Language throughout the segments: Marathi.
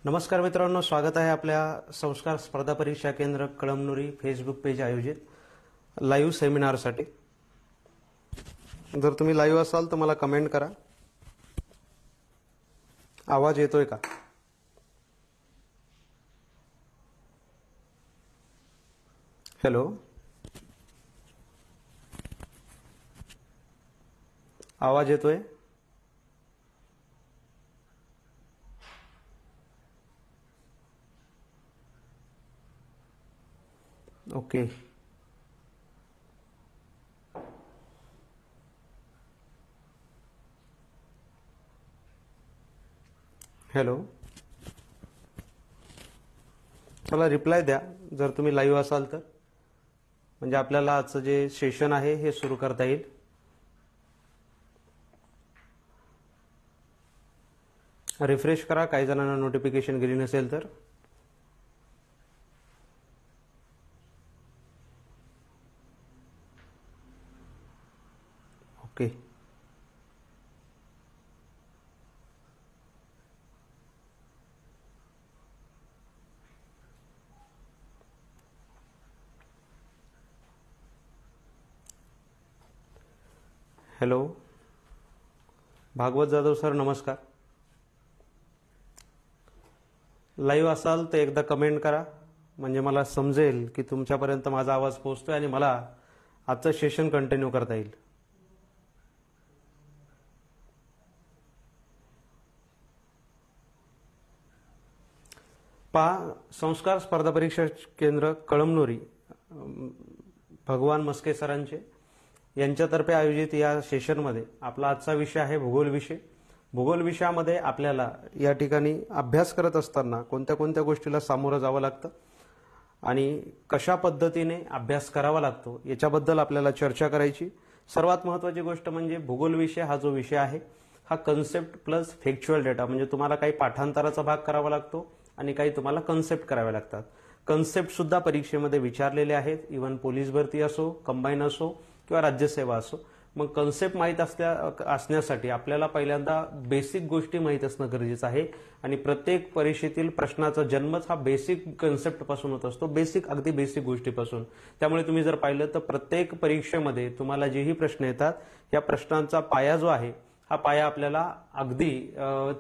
नमस्कार मित्रांनो, स्वागत आहे आपल्या संस्कार स्पर्धा परीक्षा केंद्र कळमनुरी फेसबुक पेज आयोजित लाईव्ह सेमिनारसाठी। जर तुम्ही लाईव्ह असाल तर मला कमेंट करा। आवाज येतोय का? हॅलो, आवाज येतोय? ओके, हॅलो, चला रिप्लाय द्या जर तुम्ही लाईव्ह असाल तर, म्हणजे आपल्याला आजचं जे सेशन आहे हे सुरू करता येईल। रिफ्रेश करा काही जणांना नोटिफिकेशन गेली नसेल तर। Okay, hello, Bhagwat Jadhav sir नमस्कार। लाईव्ह असाल तर एकदा कमेंट करा, म्हणजे मला समजेल की तुमच्यापर्यंत माझा आवाज पोहोचतोय आणि मला आजचं सेशन कंटिन्यू करता येईल। पहा, संस्कार स्पर्धा परीक्षा केंद्र कळमनुरी भगवान मस्के सरांचे यांच्यातर्फे आयोजित या सेशनमध्ये आपला आजचा विषय आहे भूगोल विषय। भूगोल विषयामध्ये आपल्याला या ठिकाणी अभ्यास करत असताना कोणत्या कोणत्या गोष्टीला सामोरं जावं लागतं आणि कशा पद्धतीने अभ्यास करावा लागतो याच्याबद्दल आपल्याला चर्चा करायची। सर्वात महत्त्वाची गोष्ट म्हणजे भूगोल विषय हा जो विषय आहे हा कन्सेप्ट प्लस फॅक्च्युअल डेटा, म्हणजे तुम्हाला काही पाठांतराचा भाग करावा लागतो आणि काही तुम्हाला कन्सेप्ट करावे लागतात। कन्सेप्ट सुद्धा परीक्षेमध्ये विचारलेले आहेत, इव्हन पोलीस भरती असो, कंबाईन असो किंवा राज्यसेवा असो। मग कन्सेप्ट माहीत असण्यासाठी आपल्याला पहिल्यांदा बेसिक गोष्टी माहीत असणं गरजेचं आहे आणि प्रत्येक परीक्षेतील प्रश्नाचा जन्मच हा बेसिक कन्सेप्ट पासून होत असतो, अगदी बेसिक गोष्टीपासून। त्यामुळे तुम्ही जर पाहिलं तर प्रत्येक परीक्षेमध्ये तुम्हाला जेही प्रश्न येतात या प्रश्नांचा पाया जो आहे हा पाया आपल्याला अगदी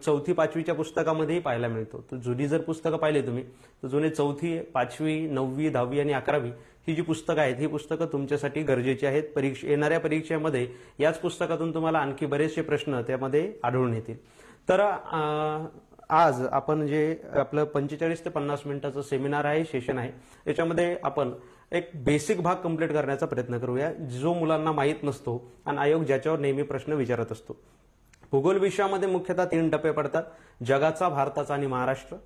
4थी 5वीच्या पुस्तकामध्येही पाहायला मिळतो। तर जुनी जर पुस्तकं पाहिले तुम्ही तर जुने 4थी 5वी 9वी 10वी आणि 11वी ही जी पुस्तकं आहेत ही पुस्तकं तुमच्यासाठी गरजेची आहेत। येणाऱ्या परीक्षेमध्ये याच पुस्तकातून तुम्हाला आणखी बरेचसे प्रश्न त्यामध्ये आढळून येतील। तर आज आपण जे आपलं 45 ते 50 मिनिटाचं सेमिनार आहे, सेशन आहे, याच्यामध्ये आपण एक बेसिक भाग कंप्लीट करण्याचा प्रयत्न करूया जो मुलांना माहीत नसतो आणि आयोग ज्याच्यावर नेहमी प्रश्न विचारत असतो। भूगोल विषयामध्ये मुख्यतः 3 टप्पे पडतात: जगाचा, भारताचा आणि महाराष्ट्र।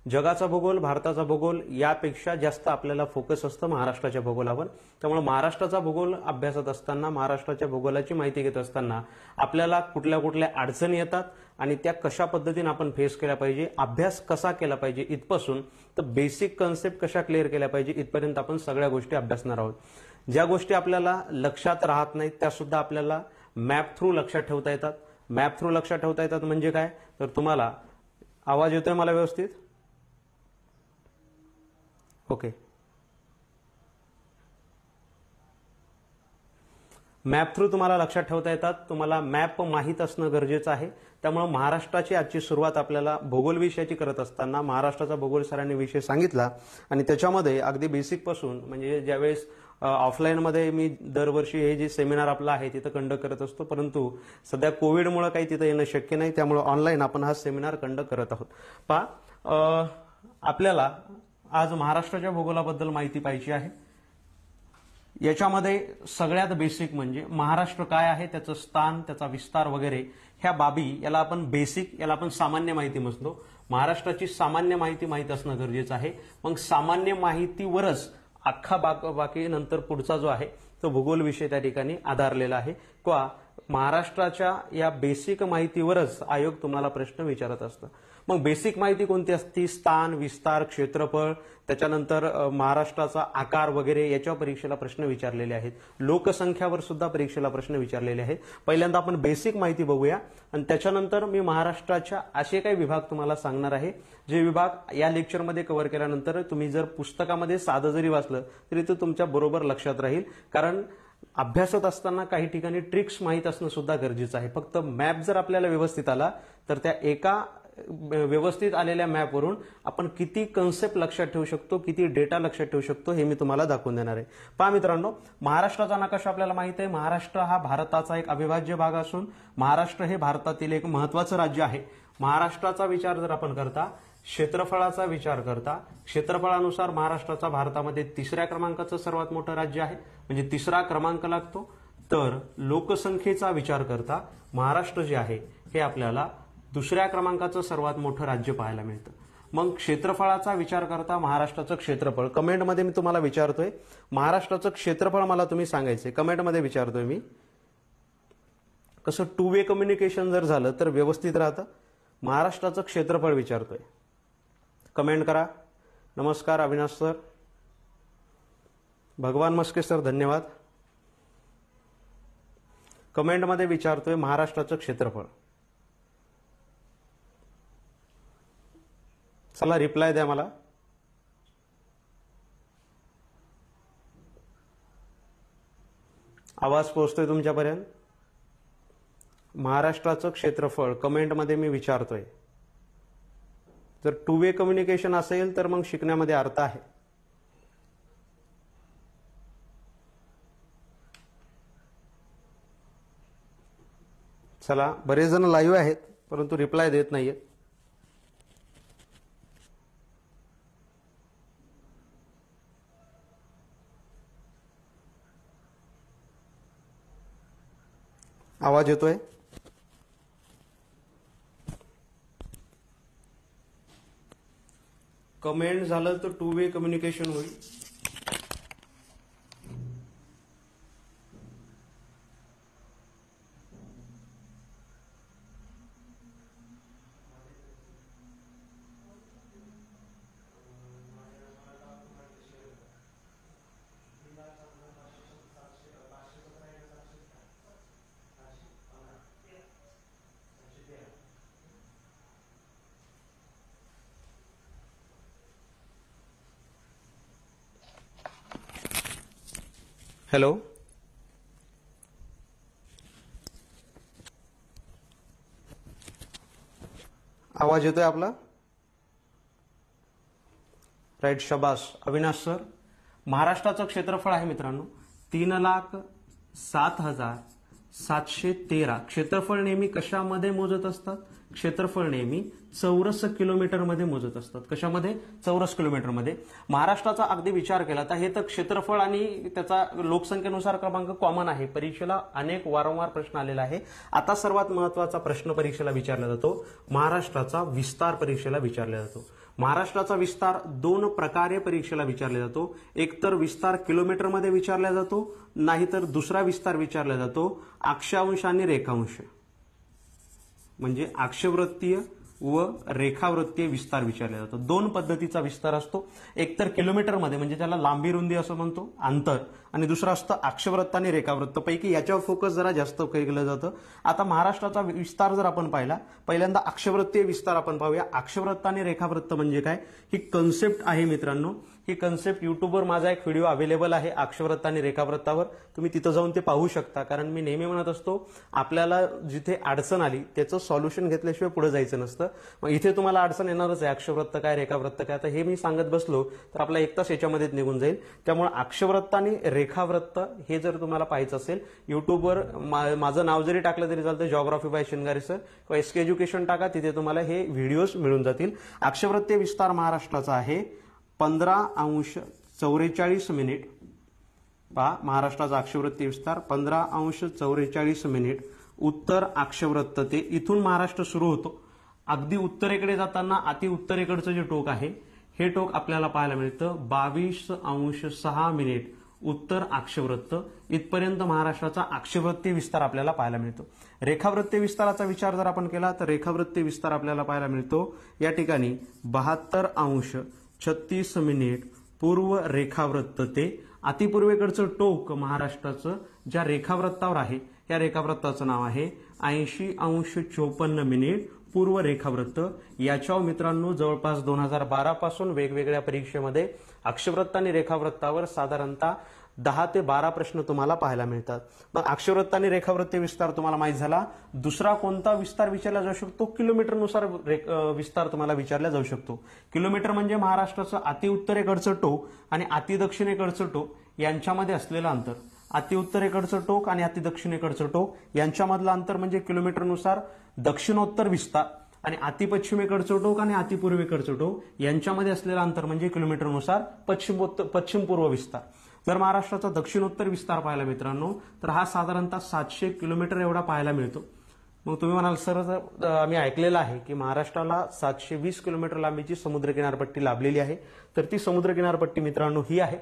जगाचा भूगोल, भारताचा भूगोल यापेक्षा जास्त आपल्याला फोकस असतं महाराष्ट्राच्या भूगोलावर। त्यामुळे महाराष्ट्राचा भूगोल अभ्यासत असताना, महाराष्ट्राच्या भूगोलाची माहिती घेत असताना आपल्याला कुठल्या कुठल्या अडचणी येतात आणि त्या कशा पद्धतीने आपण फेस केल्या पाहिजे, अभ्यास कसा केला पाहिजे इथपासून तर बेसिक कन्सेप्ट कशा क्लिअर केल्या पाहिजे इथपर्यंत आपण सगळ्या गोष्टी अभ्यासणार आहोत। ज्या गोष्टी आपल्याला लक्षात राहत नाहीत त्या सुद्धा आपल्याला मॅप थ्रू लक्षात ठेवता येतात। मॅप थ्रू लक्षात ठेवता येतात म्हणजे काय, तर तुम्हाला आवाज येतोय मला व्यवस्थित? ओके, मॅप थ्रू तुम्हाला लक्षात ठेवता येतात। तुम्हाला मॅप माहीत असणं गरजेचं आहे। त्यामुळे महाराष्ट्राची आजची सुरुवात आपल्याला भूगोल विषयाची करत असताना महाराष्ट्राचा भूगोल सरांनी विषय सांगितला आणि त्याच्यामध्ये अगदी बेसिक पासून, म्हणजे ज्यावेळेस ऑफलाईनमध्ये मी दरवर्षी हे जे सेमिनार आपलं आहे तिथं कंडक्ट करत असतो, परंतु सध्या कोविडमुळे काही तिथं येणं शक्य नाही, त्यामुळे ऑनलाईन आपण हा सेमिनार कंडक्ट करत आहोत। पहा, आपल्याला आज महाराष्ट्राच्या भूगोलाबद्दल माहिती पाहिजे आहे। याच्यामध्ये सगळ्यात बेसिक म्हणजे महाराष्ट्र काय आहे, त्याचं स्थान, त्याचा विस्तार वगैरे ह्या बाबी याला आपण बेसिक, याला आपण सामान्य माहिती म्हणतो। महाराष्ट्राची सामान्य माहिती माहीत असणं गरजेचं आहे। मग सामान्य माहितीवरच अख्खा बाकी नंतर पुढचा जो आहे तो भूगोल विषय त्या ठिकाणी आधारलेला आहे किंवा महाराष्ट्राच्या या बेसिक माहितीवरच आयोग तुम्हाला प्रश्न विचारत असतं. मग बेसिक माहिती कोणती असते? स्थान, विस्तार, क्षेत्रफळ, त्याच्यानंतर महाराष्ट्राचा आकार वगैरे याच्या परीक्षेला प्रश्न विचारलेले आहेत. लोकसंख्यावर सुद्धा परीक्षेला प्रश्न विचारलेले आहेत. पहिल्यांदा आपण बेसिक माहिती बघूया आणि त्याच्यानंतर मी महाराष्ट्राच्या असे काही विभाग तुम्हाला सांगणार आहे, जे विभाग या लेक्चरमध्ये कव्हर केल्यानंतर तुम्ही जर पुस्तकामध्ये साधं जरी वाचलं तरी ते तुमच्या बरोबर लक्षात राहील. कारण अभ्यासत असताना काही ठिकाणी ट्रिक्स माहीत असणं सुद्धा गरजेचं आहे. फक्त मॅप जर आपल्याला व्यवस्थित आला तर त्या एका व्यवस्थित आलेल्या मॅपवरून आपण किती कन्सेप्ट लक्षात ठेवू शकतो, किती डेटा लक्षात ठेवू शकतो हे मी तुम्हाला दाखवून देणार आहे. पहा मित्रांनो, महाराष्ट्राचा नकाशा आपल्याला माहित आहे. महाराष्ट्र हा भारताचा एक अविभाज्य भाग असून महाराष्ट्र हे भारतातील एक महत्वाचं राज्य आहे. महाराष्ट्राचा विचार जर आपण करता, क्षेत्रफळाचा विचार करता, क्षेत्रफळानुसार महाराष्ट्राचा भारतामध्ये 3ऱ्या क्रमांकाचं सर्वात मोठं राज्य आहे, म्हणजे 3रा क्रमांक लागतो. तर लोकसंख्येचा विचार करता महाराष्ट्र जे आहे हे आपल्याला 2ऱ्या क्रमांकाचं सर्वात मोठं राज्य पाहायला मिळतं. मग क्षेत्रफळाचा विचार करता महाराष्ट्राचं क्षेत्रफळ, कमेंटमध्ये मी तुम्हाला विचारतोय महाराष्ट्राचं क्षेत्रफळ मला तुम्ही सांगायचंय, कमेंटमध्ये विचारतोय मी. कसं 2 वे कम्युनिकेशन जर झालं तर व्यवस्थित राहतं. महाराष्ट्राचं क्षेत्रफळ विचारतोय, कमेंट करा. नमस्कार अविनाश सर, भगवान मस्के सर, धन्यवाद. कमेंटमध्ये विचारतोय महाराष्ट्राचं क्षेत्रफळ. चला रिप्लाय द्या मला. आवाज पोहोचतोय तुमच्यापर्यंत? महाराष्ट्राचं क्षेत्रफळ कमेंटमध्ये मी विचारतोय. जर 2 वे कम्युनिकेशन असेल तर मग शिकण्यामध्ये अर्थ आहे. चला, बरेच जण लाईव्ह आहेत परंतु रिप्लाय देत नाहीयेत. आवाज येतोय? कमेंट झालं तर 2 वे कम्युनिकेशन होईल. हॅलो, आवाज येतोय आपला? राईट, शबास अविनाश सर. महाराष्ट्राचं क्षेत्रफळ आहे मित्रांनो 3,07,713. क्षेत्रफळ नेहमी कशामध्ये मोजत असतात? क्षेत्रफळ नेहमी चौरस किलोमीटरमध्ये मोजत असतात. कशामध्ये? चौरस किलोमीटरमध्ये. महाराष्ट्राचा अगदी विचार केला तर हे तर क्षेत्रफळ आणि त्याचा लोकसंख्येनुसार क्रमांक कॉमन आहे. परीक्षेला अनेक वारंवार प्रश्न आलेला आहे. आता सर्वात महत्वाचा प्रश्न परीक्षेला विचारला जातो, महाराष्ट्राचा विस्तार परीक्षेला विचारला जातो. महाराष्ट्राचा विस्तार 2 प्रकारे परीक्षेला विचारला जातो. एक तर विस्तार किलोमीटरमध्ये विचारला जातो, नाहीतर दुसरा विस्तार विचारला जातो अक्षांश आणि रेखांश, म्हणजे अक्षवृत्तीय व रेखावृत्तीय विस्तार विचारला जातो. 2 पद्धतीचा विस्तार असतो. एक तर किलोमीटरमध्ये म्हणजे त्याला लांबी रुंदी असं म्हणतो, अंतर, आणि दुसरं असतं अक्षवृत्त आणि रेखावृत्त. पैकी याच्यावर फोकस जरा जास्त केलं जातं. आता महाराष्ट्राचा विस्तार जर आपण पाहिला, पहिल्यांदा अक्षवृत्तीय विस्तार आपण पाहूया. अक्षवृत्त आणि रेखावृत्त म्हणजे काय, ही कन्सेप्ट आहे मित्रांनो. ही कन्सेप्ट युट्यूबवर माझा एक व्हिडिओ अवेलेबल आहे अक्षवृत्त आणि रेखावृत्तावर, तुम्ही तिथं जाऊन ते पाहू शकता. कारण मी नेहमी म्हणत असतो आपल्याला जिथे अडचण आली त्याचं सॉल्युशन घेतल्याशिवाय पुढे जायचं नसतं. मग इथे तुम्हाला अडचण येणारच आहे, अक्षवृत्त काय रेखावृत्त काय. आता हे मी सांगत बसलो तर आपला 1 तास याच्यामध्येच निघून जाईल. त्यामुळे अक्षवृत्त आणि रेखावृत्त हे जर तुम्हाला पाहायचं असेल युट्यूबवर माझं नाव जरी टाकलं तरी चालतं, जॉग्राफी बाय शिंगारे सर किंवा एसके एज्युकेशन टाका, तिथे तुम्हाला हे व्हिडिओज मिळून जातील. अक्षवृत्तीय विस्तार महाराष्ट्राचा आहे 15°44'. पहा, महाराष्ट्राचा अक्षवृत्तीय विस्तार 15°44'. उत्तर अक्षवृत्त ते इथून महाराष्ट्र सुरू होतो. अगदी उत्तरेकडे जाताना अति उत्तरेकडचं जे टोक आहे हे टोक आपल्याला पाहायला मिळतं 22°6'. उत्तर अक्षवृत्त इथपर्यंत महाराष्ट्राचा अक्षवृत्तीय विस्तार आपल्याला पाहायला मिळतो। रेखावृत्तीय विस्ताराचा विचार जर आपण केला तर रेखावृत्तीय विस्तार आपल्याला पाहायला मिळतो या ठिकाणी 72°36' पूर्व रेखावृत्त ते अतिपूर्वेकडचं टोक महाराष्ट्राचं ज्या रेखावृत्तावर आहे या रेखावृत्ताचं नाव आहे 80°54' पूर्व रेखावृत्त। याच्यावर मित्रांनो जवळपास 2012 पासून वेगवेगळ्या परीक्षेमध्ये अक्षवृत्त आणि रेखावृत्तावर साधारणतः 10 ते 12 प्रश्न तुम्हाला पाहायला मिळतात। मग अक्षवृत्त आणि रेखावृत्तीय विस्तार तुम्हाला माहित झाला। दुसरा कोणता विस्तार विचारला जाऊ शकतो? किलोमीटरनुसार विस्तार तुम्हाला विचारला जाऊ शकतो। किलोमीटर म्हणजे महाराष्ट्राचं अति उत्तरेकडचं टोक आणि अति दक्षिणेकडचं टोक यांच्यामध्ये असलेलं अंतर। अति उत्तरेकडचं टोक आणि अति दक्षिणेकडचं टोक यांच्यामधलं अंतर म्हणजे किलोमीटरनुसार दक्षिणोत्तर विस्तार आणि अति पश्चिमेकडचं टोक आणि अति पूर्वेकडचं टोक यांच्यामध्ये असलेलं अंतर म्हणजे किलोमीटरनुसार पश्चिम पूर्व विस्तार। जर महाराष्ट्राचा दक्षिणोत्तर विस्तार पाहिला मित्रांनो तर हा साधारणतः 700 किलोमीटर एवढा पाहायला मिळतो। मग तुम्ही म्हणाल सर आम्ही ऐकलेलं आहे की महाराष्ट्राला 720 किलोमीटर लांबीची समुद्र किनारपट्टी लाभलेली आहे, तर ती समुद्र किनारपट्टी मित्रांनो ही आहे।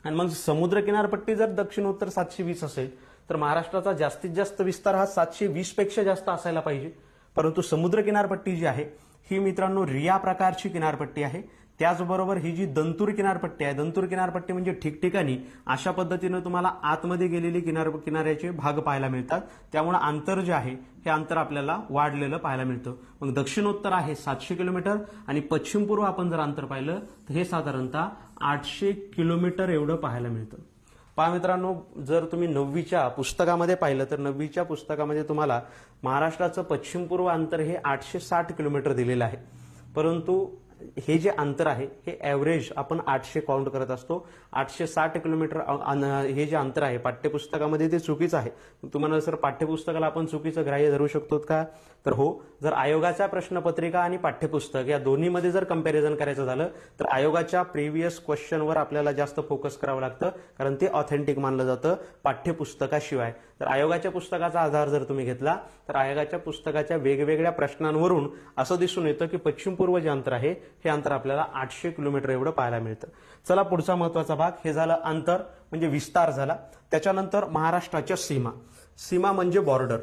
आणि मग समुद्र किनारपट्टी जर दक्षिणोत्तर 720 असेल तर महाराष्ट्राचा जास्तीत जास्त विस्तार हा 720 पेक्षा जास्त असायला पाहिजे, परंतु समुद्र किनारपट्टी जी आहे ही मित्रांनो रिया प्रकारची किनारपट्टी आहे। त्याचबरोबर ही जी दंतूर किनारपट्टी आहे, दंतूर किनारपट्टी म्हणजे ठिकठिकाणी अशा पद्धतीने तुम्हाला आतमध्ये गेलेली किनाऱ्याचे भाग पाहायला मिळतात, त्यामुळे अंतर जे आहे हे अंतर आपल्याला वाढलेलं पाहायला मिळतं। मग दक्षिणोत्तर आहे 700 किलोमीटर आणि पश्चिम पूर्व आपण जर अंतर पाहिलं तर हे साधारणतः 800 किलोमीटर एवढं पाहायला मिळतं। पहा मित्रांनो, जर तुम्ही 9वीच्या पुस्तकामध्ये पाहिलं तर 9वीच्या पुस्तकामध्ये तुम्हाला महाराष्ट्राचं पश्चिम पूर्व अंतर हे 860 किलोमीटर दिलेलं आहे, परंतु हे जे अंतर आहे हे ॲव्हरेज आपण 800 काउंट करत असतो। 860 किलोमीटर हे जे अंतर आहे पाठ्यपुस्तकामध्ये ते चुकीचं आहे। तुम्हाला सर पाठ्यपुस्तकाला आपण चुकीचं ग्राह्य धरू शकतो का? तर हो, जर आयोगाच्या प्रश्नपत्रिका आणि पाठ्यपुस्तक या दोन्हीमध्ये जर कंपॅरिझन करायचं झालं तर आयोगाच्या प्रिव्हियस क्वेश्चनवर आपल्याला जास्त फोकस करावं लागतं, कारण ते ऑथेंटिक मानलं जातं पाठ्यपुस्तकाशिवाय। तर आयोगाच्या पुस्तकाचा आधार जर तुम्ही घेतला तर आयोगाच्या पुस्तकाच्या वेगवेगळ्या प्रश्नांवरून असं दिसून येतं की पश्चिम पूर्व जे अंतर आहे हे अंतर आपल्याला 800 किलोमीटर एवढं पाहायला मिळतं। चला पुढचा महत्वाचा भाग, हे झालं अंतर म्हणजे विस्तार झाला। त्याच्यानंतर महाराष्ट्राच्या सीमा। सीमा म्हणजे बॉर्डर।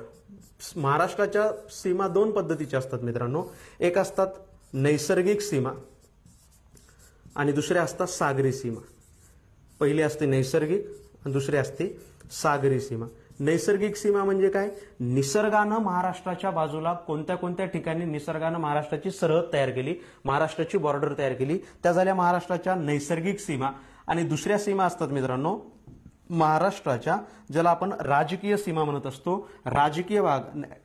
महाराष्ट्राच्या सीमा दोन पद्धतीच्या असतात मित्रांनो, एक असतात नैसर्गिक सीमा आणि दुसऱ्या असतात सागरी सीमा। पहिली असते नैसर्गिक आणि दुसरी असते सागरी सीमा। नैसर्गिक सीमा म्हणजे काय? निसर्गानं महाराष्ट्राच्या बाजूला कोणत्या कोणत्या ठिकाणी निसर्गानं महाराष्ट्राची सरहद तयार केली, महाराष्ट्राची बॉर्डर तयार केली, त्या झाल्या महाराष्ट्राच्या नैसर्गिक सीमा। आणि दुसऱ्या सीमा असतात मित्रांनो महाराष्ट्राच्या, ज्याला आपण राजकीय सीमा म्हणत असतो। राजकीय भाग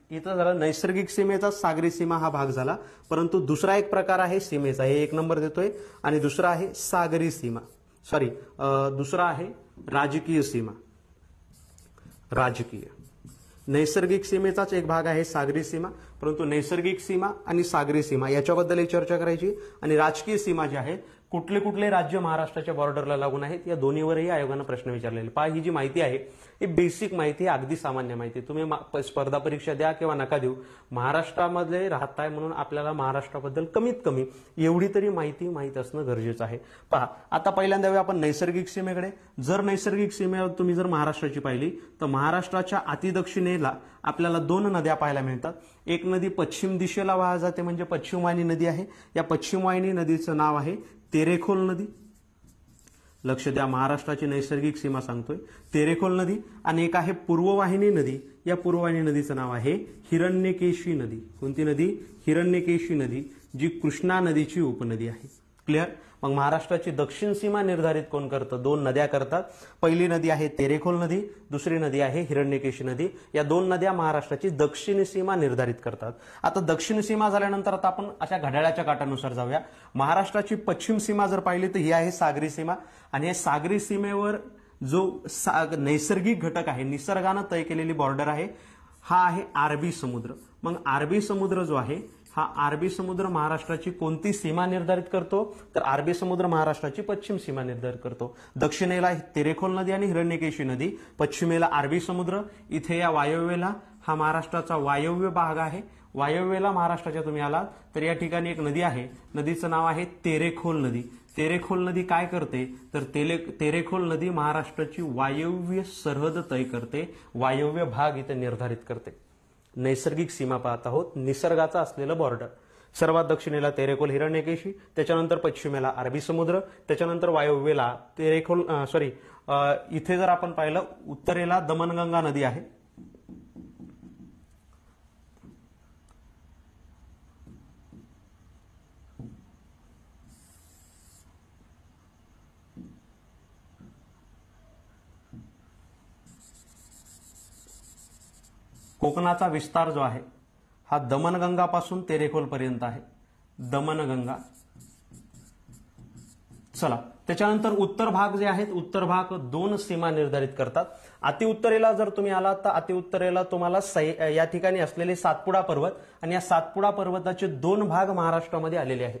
इथं झाला नैसर्गिक सीमेचा, सागरी सीमा हा भाग झाला, परंतु दुसरा एक प्रकार आहे सीमेचा, हे 1 नंबर देतोय, आणि दुसरा आहे सागरी सीमा, दुसरा आहे राजकीय सीमा। राजकीय नैसर्गिक सीमेचाच एक भाग आहे सागरी सीमा, परंतु नैसर्गिक सीमा आणि सागरी सीमा याच्याबद्दल चर्चा करायची। आणि राजकीय सीमा जी आहे, कुठले कुठले राज्य महाराष्ट्राच्या बॉर्डरला लागून आहेत या दोन्हीवरही आयोगानं प्रश्न विचारलेले। पहा, ही जी माहिती आहे ही बेसिक माहिती आहे, अगदी सामान्य माहिती। तुम्ही स्पर्धा परीक्षा द्या किंवा नका देऊ, महाराष्ट्रामध्ये राहताय म्हणून आपल्याला महाराष्ट्राबद्दल कमीत कमी एवढी तरी माहिती माहीत असणं गरजेचं आहे। पहा, आता पहिल्यांदा आपण नैसर्गिक सीमेकडे। जर नैसर्गिक सीमेवर तुम्ही जर महाराष्ट्राची पाहिली तर महाराष्ट्राच्या अतिदक्षिणेला आपल्याला 2 नद्या पाहायला मिळतात। एक नदी पश्चिम दिशेला वाहा जाते म्हणजे पश्चिम वाहिनी नदी आहे, या पश्चिम वाहिनी नदीचं नाव आहे तेरेखोल नदी। लक्ष द्या, महाराष्ट्राची नैसर्गिक सीमा सांगतोय तेरेखोल नदी। आणि एक आहे पूर्ववाहिनी नदी, या पूर्ववाहिनी नदीचं नाव आहे हिरण्यकेशी नदी। कोणती नदी? हिरण्यकेशी नदी, जी कृष्णा नदीची उपनदी आहे। क्लिअर? मग महाराष्ट्राची दक्षिण सीमा निर्धारित कोण करतं? 2 नद्या करतात। पहिली नदी आहे तेरेखोल नदी, दुसरी नदी आहे हिरण्यकेशी नदी। या 2 नद्या महाराष्ट्राची दक्षिण सीमा निर्धारित करतात। आता दक्षिण सीमा झाल्यानंतर आता आपण अशा घड्याळाच्या काटानुसार जाऊया। महाराष्ट्राची पश्चिम सीमा जर पाहिली तर ही आहे सागरी सीमा, आणि या सागरी सीमेवर जो नैसर्गिक घटक आहे, निसर्गानं तय केलेली बॉर्डर आहे, हा आहे अरबी समुद्र। मग अरबी समुद्र जो आहे, हा अरबी समुद्र महाराष्ट्राची कोणती सीमा निर्धारित करतो? तर अरबी समुद्र महाराष्ट्राची पश्चिम सीमा निर्धारित करतो। दक्षिणेला तेरेखोल नदी आणि हिरण्यकेशी नदी, पश्चिमेला अरबी समुद्र। इथे या वायव्येला हा महाराष्ट्राचा वायव्य भाग आहे, वायव्येला महाराष्ट्राच्या तुम्ही आलात तर या ठिकाणी एक नदी आहे, नदीचं नाव आहे तेरेखोल नदी. तेरेखोल नदी काय करते तर तेरेखोल नदी महाराष्ट्राची वायव्य सरहद तय करते, वायव्य भाग इथे निर्धारित करते. नैसर्गिक सीमा पाहत आहोत, निसर्गाचा असलेलं बॉर्डर. सर्वात दक्षिणेला तेरेखोल हिरण्यकेशी, त्याच्यानंतर पश्चिमेला अरबी समुद्र, त्याच्यानंतर वायव्येला इथे जर आपण पाहिलं उत्तरेला दमनगंगा नदी आहे. कोकणाचा विस्तार जो आहे हा दमनगंगापासून तेरेखोल पर्यंत आहे. दमनगंगा. चला, त्याच्यानंतर उत्तर भाग जे आहेत, उत्तर भाग 2 सीमा निर्धारित करतात. अतिउत्तरेला जर तुम्ही आलात तर अतिउत्तरेला तुम्हाला या ठिकाणी असलेले सातपुडा पर्वत आणि या सातपुडा पर्वताचे 2 भाग महाराष्ट्रामध्ये आलेले आहेत.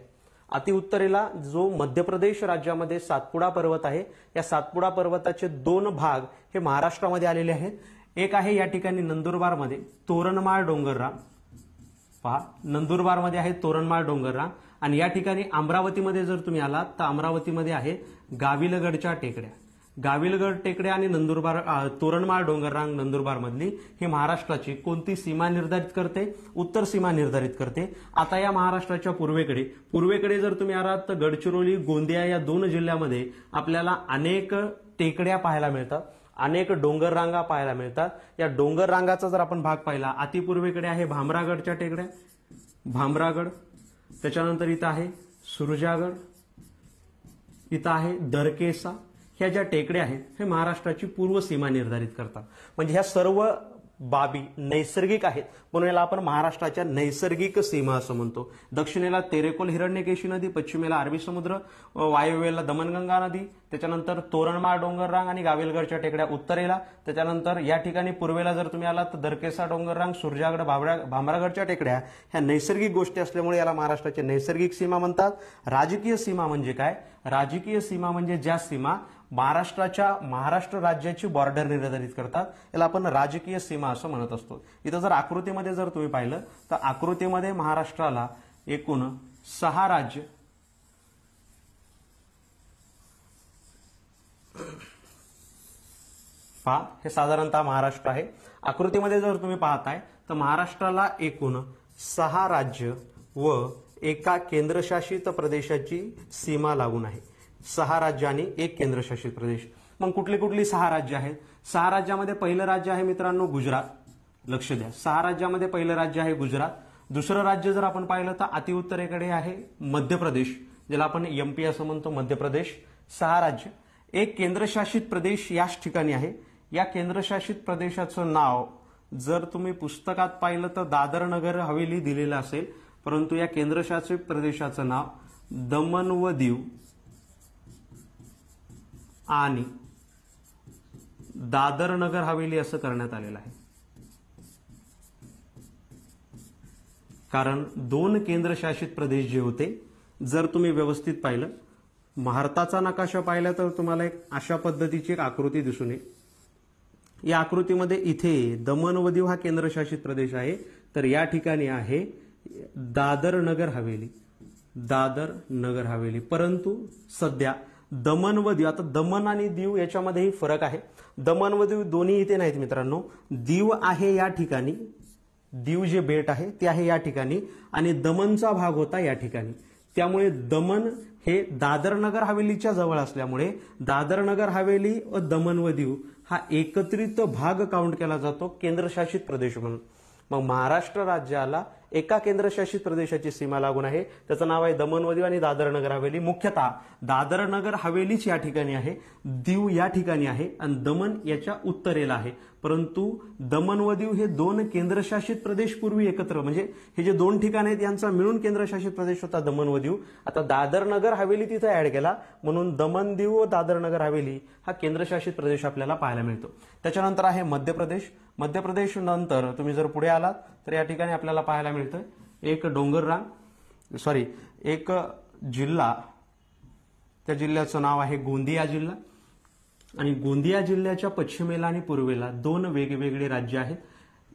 अतिउत्तरेला जो मध्य प्रदेश राज्यामध्ये सातपुडा पर्वत आहे, या सातपुडा पर्वताचे 2 भाग हे महाराष्ट्रामध्ये आलेले आहेत. एक आहे या ठिकाणी नंदुरबारमध्ये तोरणमाळ डोंगररांग. पहा, नंदुरबारमध्ये आहे तोरणमाळ डोंगररांग आणि या ठिकाणी अमरावतीमध्ये जर तुम्ही आलात तर अमरावतीमध्ये आहे गाविलगडच्या टेकड्या. गाविलगड टेकड्या आणि तोरणमाळ डोंगररांग नंदुरबारमधली ही महाराष्ट्राची कोणती सीमा निर्धारित करते? उत्तर सीमा निर्धारित करते. आता या महाराष्ट्राच्या पूर्वेकडे जर तुम्ही आलात तर गडचिरोली, गोंदिया या 2 जिल्ह्यामध्ये आपल्याला अनेक टेकड्या पाहायला मिळतात, अनेक डोंगर रांगा पाहायला मिळतात. या डोंगर रांगाचा जर आपण भाग पाहिला, अतिपूर्वेकडे आहे भामरागडच्या टेकड्या, भामरागड. त्याच्यानंतर इथं आहे सुरजागड, इथं आहे दरकेसा. ह्या ज्या टेकड्या आहेत हे महाराष्ट्राची पूर्व सीमा निर्धारित करतात. म्हणजे ह्या सर्व बाबी नैसर्गिक आहेत, म्हणून याला आपण महाराष्ट्राच्या नैसर्गिक सीमा असं म्हणतो. दक्षिणेला तेरेखोल हिरण्यकेशी नदी, पश्चिमेला अरबी समुद्र, वायव्येला दमनगंगा नदी, त्याच्यानंतर तोरणमाळ डोंगररांग आणि गाविलगडच्या टेकड्या उत्तरेला. त्याच्यानंतर या ठिकाणी पूर्वेला जर तुम्ही आलात तर दरकेसा डोंगररांग, सुरजागड, भामरागडच्या टेकड्या. ह्या नैसर्गिक गोष्टी असल्यामुळे याला महाराष्ट्राची नैसर्गिक सीमा म्हणतात. राजकीय सीमा म्हणजे काय? राजकीय सीमा म्हणजे ज्या सीमा महाराष्ट्र राज्याची बॉर्डर निर्धारित करतात, याला आपण राजकीय सीमा असं म्हणत असतो. इथं जर आकृतीमध्ये जर तुम्ही पाहिलं तर आकृतीमध्ये महाराष्ट्राला एकूण 6 राज्य पहा, हे साधारणतः महाराष्ट्र आहे. आकृतीमध्ये जर तुम्ही पाहताय तर महाराष्ट्राला एकूण 6 राज्य व एका केंद्रशासित प्रदेशाची सीमा लागून आहे. 6 राज्य आणि 1 केंद्रशासित प्रदेश. मग कुठली 6 राज्य आहेत? 6 राज्यामध्ये पहिलं राज्य आहे मित्रांनो गुजरात. लक्ष द्या, 6 राज्यामध्ये पहिलं राज्य आहे गुजरात. दुसरं राज्य जर आपण पाहिलं तर अतिउत्तरेकडे आहे मध्य प्रदेश, ज्याला आपण एमपी असं म्हणतो, मध्य प्रदेश. 6 राज्य. 1 केंद्रशासित प्रदेश याच ठिकाणी आहे. या केंद्रशासित प्रदेशाचं नाव जर तुम्ही पुस्तकात पाहिलं तर दादर नगर हवेली दिलेलं असेल, परंतु या केंद्रशासित प्रदेशाचं नाव दमन व दीव आणि दादर नगर हवेली असं करण्यात आलेलं आहे. कारण 2 केंद्रशासित प्रदेश जे होते, जर तुम्ही व्यवस्थित पाहिलं, भारताचा नकाशा पाहिला तर तुम्हाला एक अशा पद्धतीची एक आकृती दिसून येईल. या आकृतीमध्ये इथे दमन व दीव हा केंद्रशासित प्रदेश आहे, तर या ठिकाणी आहे दादर नगर हवेली. दादर नगर हवेली. परंतु सध्या दमन व दीव, आता दमन आणि दीव याच्यामध्येही फरक आहे. दमन व दीव दोन्ही इथे नाहीत मित्रांनो. दीव आहे या ठिकाणी, दीव जे बेट आहे ते आहे या ठिकाणी आणि दमनचा भाग होता या ठिकाणी. त्यामुळे दमन हे दादर नगर हवेलीच्या जवळ असल्यामुळे दादर नगर हवेली व दमन व दीव हा एकत्रित भाग काउंट केला जातो केंद्रशासित प्रदेश म्हणून. मग महाराष्ट्र राज्याला एका केंद्रशासित प्रदेशाची सीमा लागून आहे, त्याचं नाव आहे दमन व दीव आणि दादर नगर हवेली. मुख्यतः दादर नगर हवेलीच या ठिकाणी आहे, दीव या ठिकाणी आहे आणि दमन याच्या उत्तरेला आहे. परंतु दमन व दीव हे 2 केंद्रशासित प्रदेश पूर्वी एकत्र, म्हणजे हे जे 2 ठिकाण आहेत यांचा मिळून केंद्रशासित प्रदेश होता दमन व दीव. आता दादर नगर हवेली तिथे ऍड केला म्हणून दमन दीव व दादर नगर हवेली हा केंद्रशासित प्रदेश आपल्याला पाहायला मिळतो. त्याच्यानंतर आहे मध्य प्रदेश. मध्य प्रदेश नंतर तुम्ही जर पुढे आलात तर या ठिकाणी आपल्याला पाहायला मिळतं एक एक जिल्हा, त्या जिल्ह्याचं नाव आहे गोंदिया जिल्हा. आणि गोंदिया जिल्ह्याच्या पश्चिमेला आणि पूर्वेला 2 वेगवेगळे राज्य आहेत.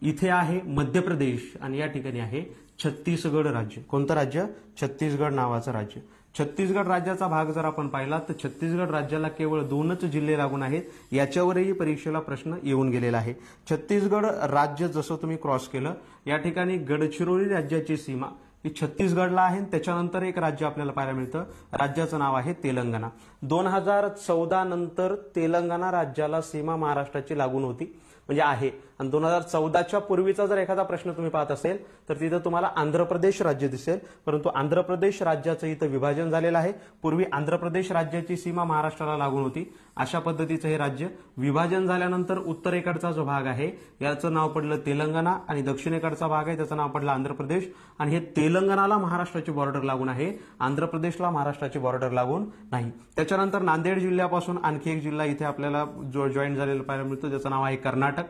इथे आहे मध्य प्रदेश आणि या ठिकाणी आहे छत्तीसगड राज्य. कोणतं राज्य? छत्तीसगड नावाचं राज्य. छत्तीसगड राज्याचा भाग जर आपण पाहिला तर छत्तीसगड राज्याला केवळ 2च जिल्हे लागून आहेत. याच्यावरही परीक्षेला प्रश्न येऊन गेलेला आहे. छत्तीसगड राज्य जसं तुम्ही क्रॉस केलं, या ठिकाणी गडचिरोली राज्याची सीमा ही छत्तीसगडला आहे. त्याच्यानंतर एक राज्य आपल्याला पाहायला मिळतं, राज्याचं नाव आहे तेलंगणा. 2014 नंतर तेलंगणा राज्याला सीमा महाराष्ट्राची लागून होती, म्हणजे आहे. आणि 2014च्या पूर्वीचा जर एखादा प्रश्न तुम्ही पाहत असेल तर तिथं तुम्हाला आंध्र प्रदेश राज्य दिसेल, परंतु आंध्र प्रदेश राज्याचं इथं विभाजन झालेलं आहे. पूर्वी आंध्र प्रदेश राज्याची सीमा महाराष्ट्राला लागून होती. अशा पद्धतीचं हे राज्य विभाजन झाल्यानंतर उत्तरेकडचा जो भाग आहे याचं नाव पडलं तेलंगणा आणि दक्षिणेकडचा भाग आहे त्याचं नाव पडलं आंध्र प्रदेश. आणि हे तेलंगणाला महाराष्ट्राची बॉर्डर लागून आहे, आंध्र प्रदेशला महाराष्ट्राची बॉर्डर लागून नाही. त्याच्यानंतर नांदेड जिल्ह्यापासून आणखी एक जिल्हा इथे आपल्याला जॉईन झालेला पाहायला मिळतो, ज्याचं नाव आहे कर्नाटक.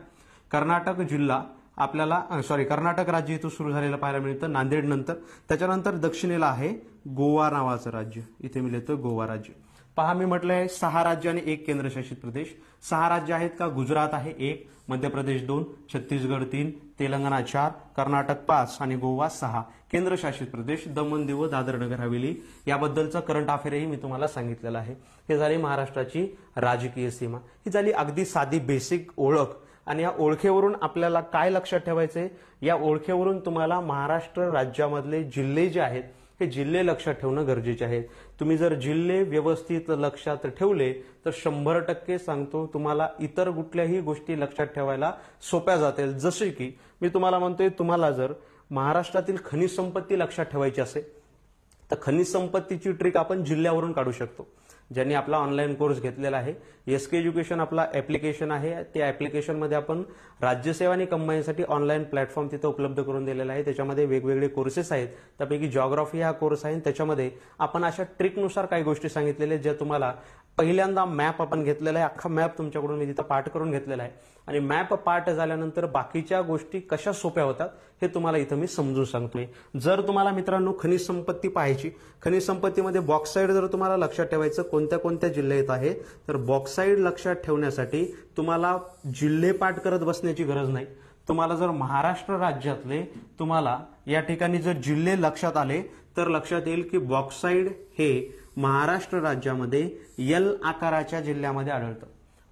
कर्नाटक जिल्हा आपल्याला कर्नाटक राज्य इथं सुरू झालेलं पाहायला मिळतं नांदेड नंतर. त्याच्यानंतर दक्षिणेला आहे गोवा नावाचं राज्य, इथे मिळतं गोवा राज्य. पहा, मी म्हटलंय 6 राज्य आणि 1 केंद्रशासित प्रदेश. 6 राज्य आहेत का? गुजरात आहे 1, मध्य प्रदेश 2, छत्तीसगड 3, तेलंगणा 4, कर्नाटक 5 आणि गोवा 6. केंद्रशासित प्रदेश दमण दीव दादर नगर हवेली. याबद्दलचं करंट अफेअरही मी तुम्हाला सांगितलेलं आहे. हे झाली महाराष्ट्राची राजकीय सीमा. ही झाली अगदी साधी बेसिक ओळख. आणि या ओळखेवरून आपल्याला काय लक्षात ठेवायचंय? या ओळखेवरून तुम्हाला महाराष्ट्र राज्यामधले जिल्हे जे आहेत हे जिल्हे लक्षात ठेवणं गरजेचे आहे. तुम्ही जर जिल्हे व्यवस्थित लक्षात ठेवले तर 100% सांगतो तुम्हाला इतर कुठल्याही गोष्टी लक्षात ठेवायला सोप्या जातील. जसे की मी तुम्हाला म्हणतोय, तुम्हाला जर महाराष्ट्रातील खनिज संपत्ती लक्षात ठेवायची असेल तर खनिज संपत्तीची ट्रिक आपण जिल्ह्यावरून काढू शकतो. ज्यांनी आपला ऑनलाईन कोर्स घेतलेला आहे, एसके एज्युकेशन आपला ऍप्लिकेशन आहे, त्या ऍप्लिकेशनमध्ये आपण राज्यसेवा आणि कंबाईनसाठी ऑनलाईन प्लॅटफॉर्म तिथं उपलब्ध करून दिलेला आहे. त्याच्यामध्ये वेगवेगळे कोर्सेस आहेत. त्यापैकी जॉग्राफी हा कोर्स आहे. त्याच्यामध्ये आपण अशा ट्रिकनुसार काही गोष्टी सांगितलेल्या ज्या तुम्हाला पहिल्यांदा मॅप आपण घेतलेला आहे, अख्खा मॅप तुमच्याकडून मी तिथं पाठ करून घेतलेला आहे. आणि मॅप पाठ झाल्यानंतर बाकीच्या गोष्टी कशा सोप्या होतात हे तुम्हाला इथं मी समजून सांगतोय. जर तुम्हाला मित्रांनो खनिज संपत्ती पाहायची, खनिज संपत्तीमध्ये बॉक्साईड जर तुम्हाला लक्षात ठेवायचं कोणत्या कोणत्या जिल्ह्यात आहे, तर बॉक्साईड लक्षात ठेवण्यासाठी तुम्हाला जिल्हे पाठ करत बसण्याची गरज नाही. तुम्हाला जर महाराष्ट्र राज्यातले तुम्हाला या ठिकाणी जर जिल्हे लक्षात आले तर लक्षात येईल की बॉक्साईड हे महाराष्ट्र राज्यामध्ये एल आकाराच्या जिल्ह्यामध्ये आढळतं.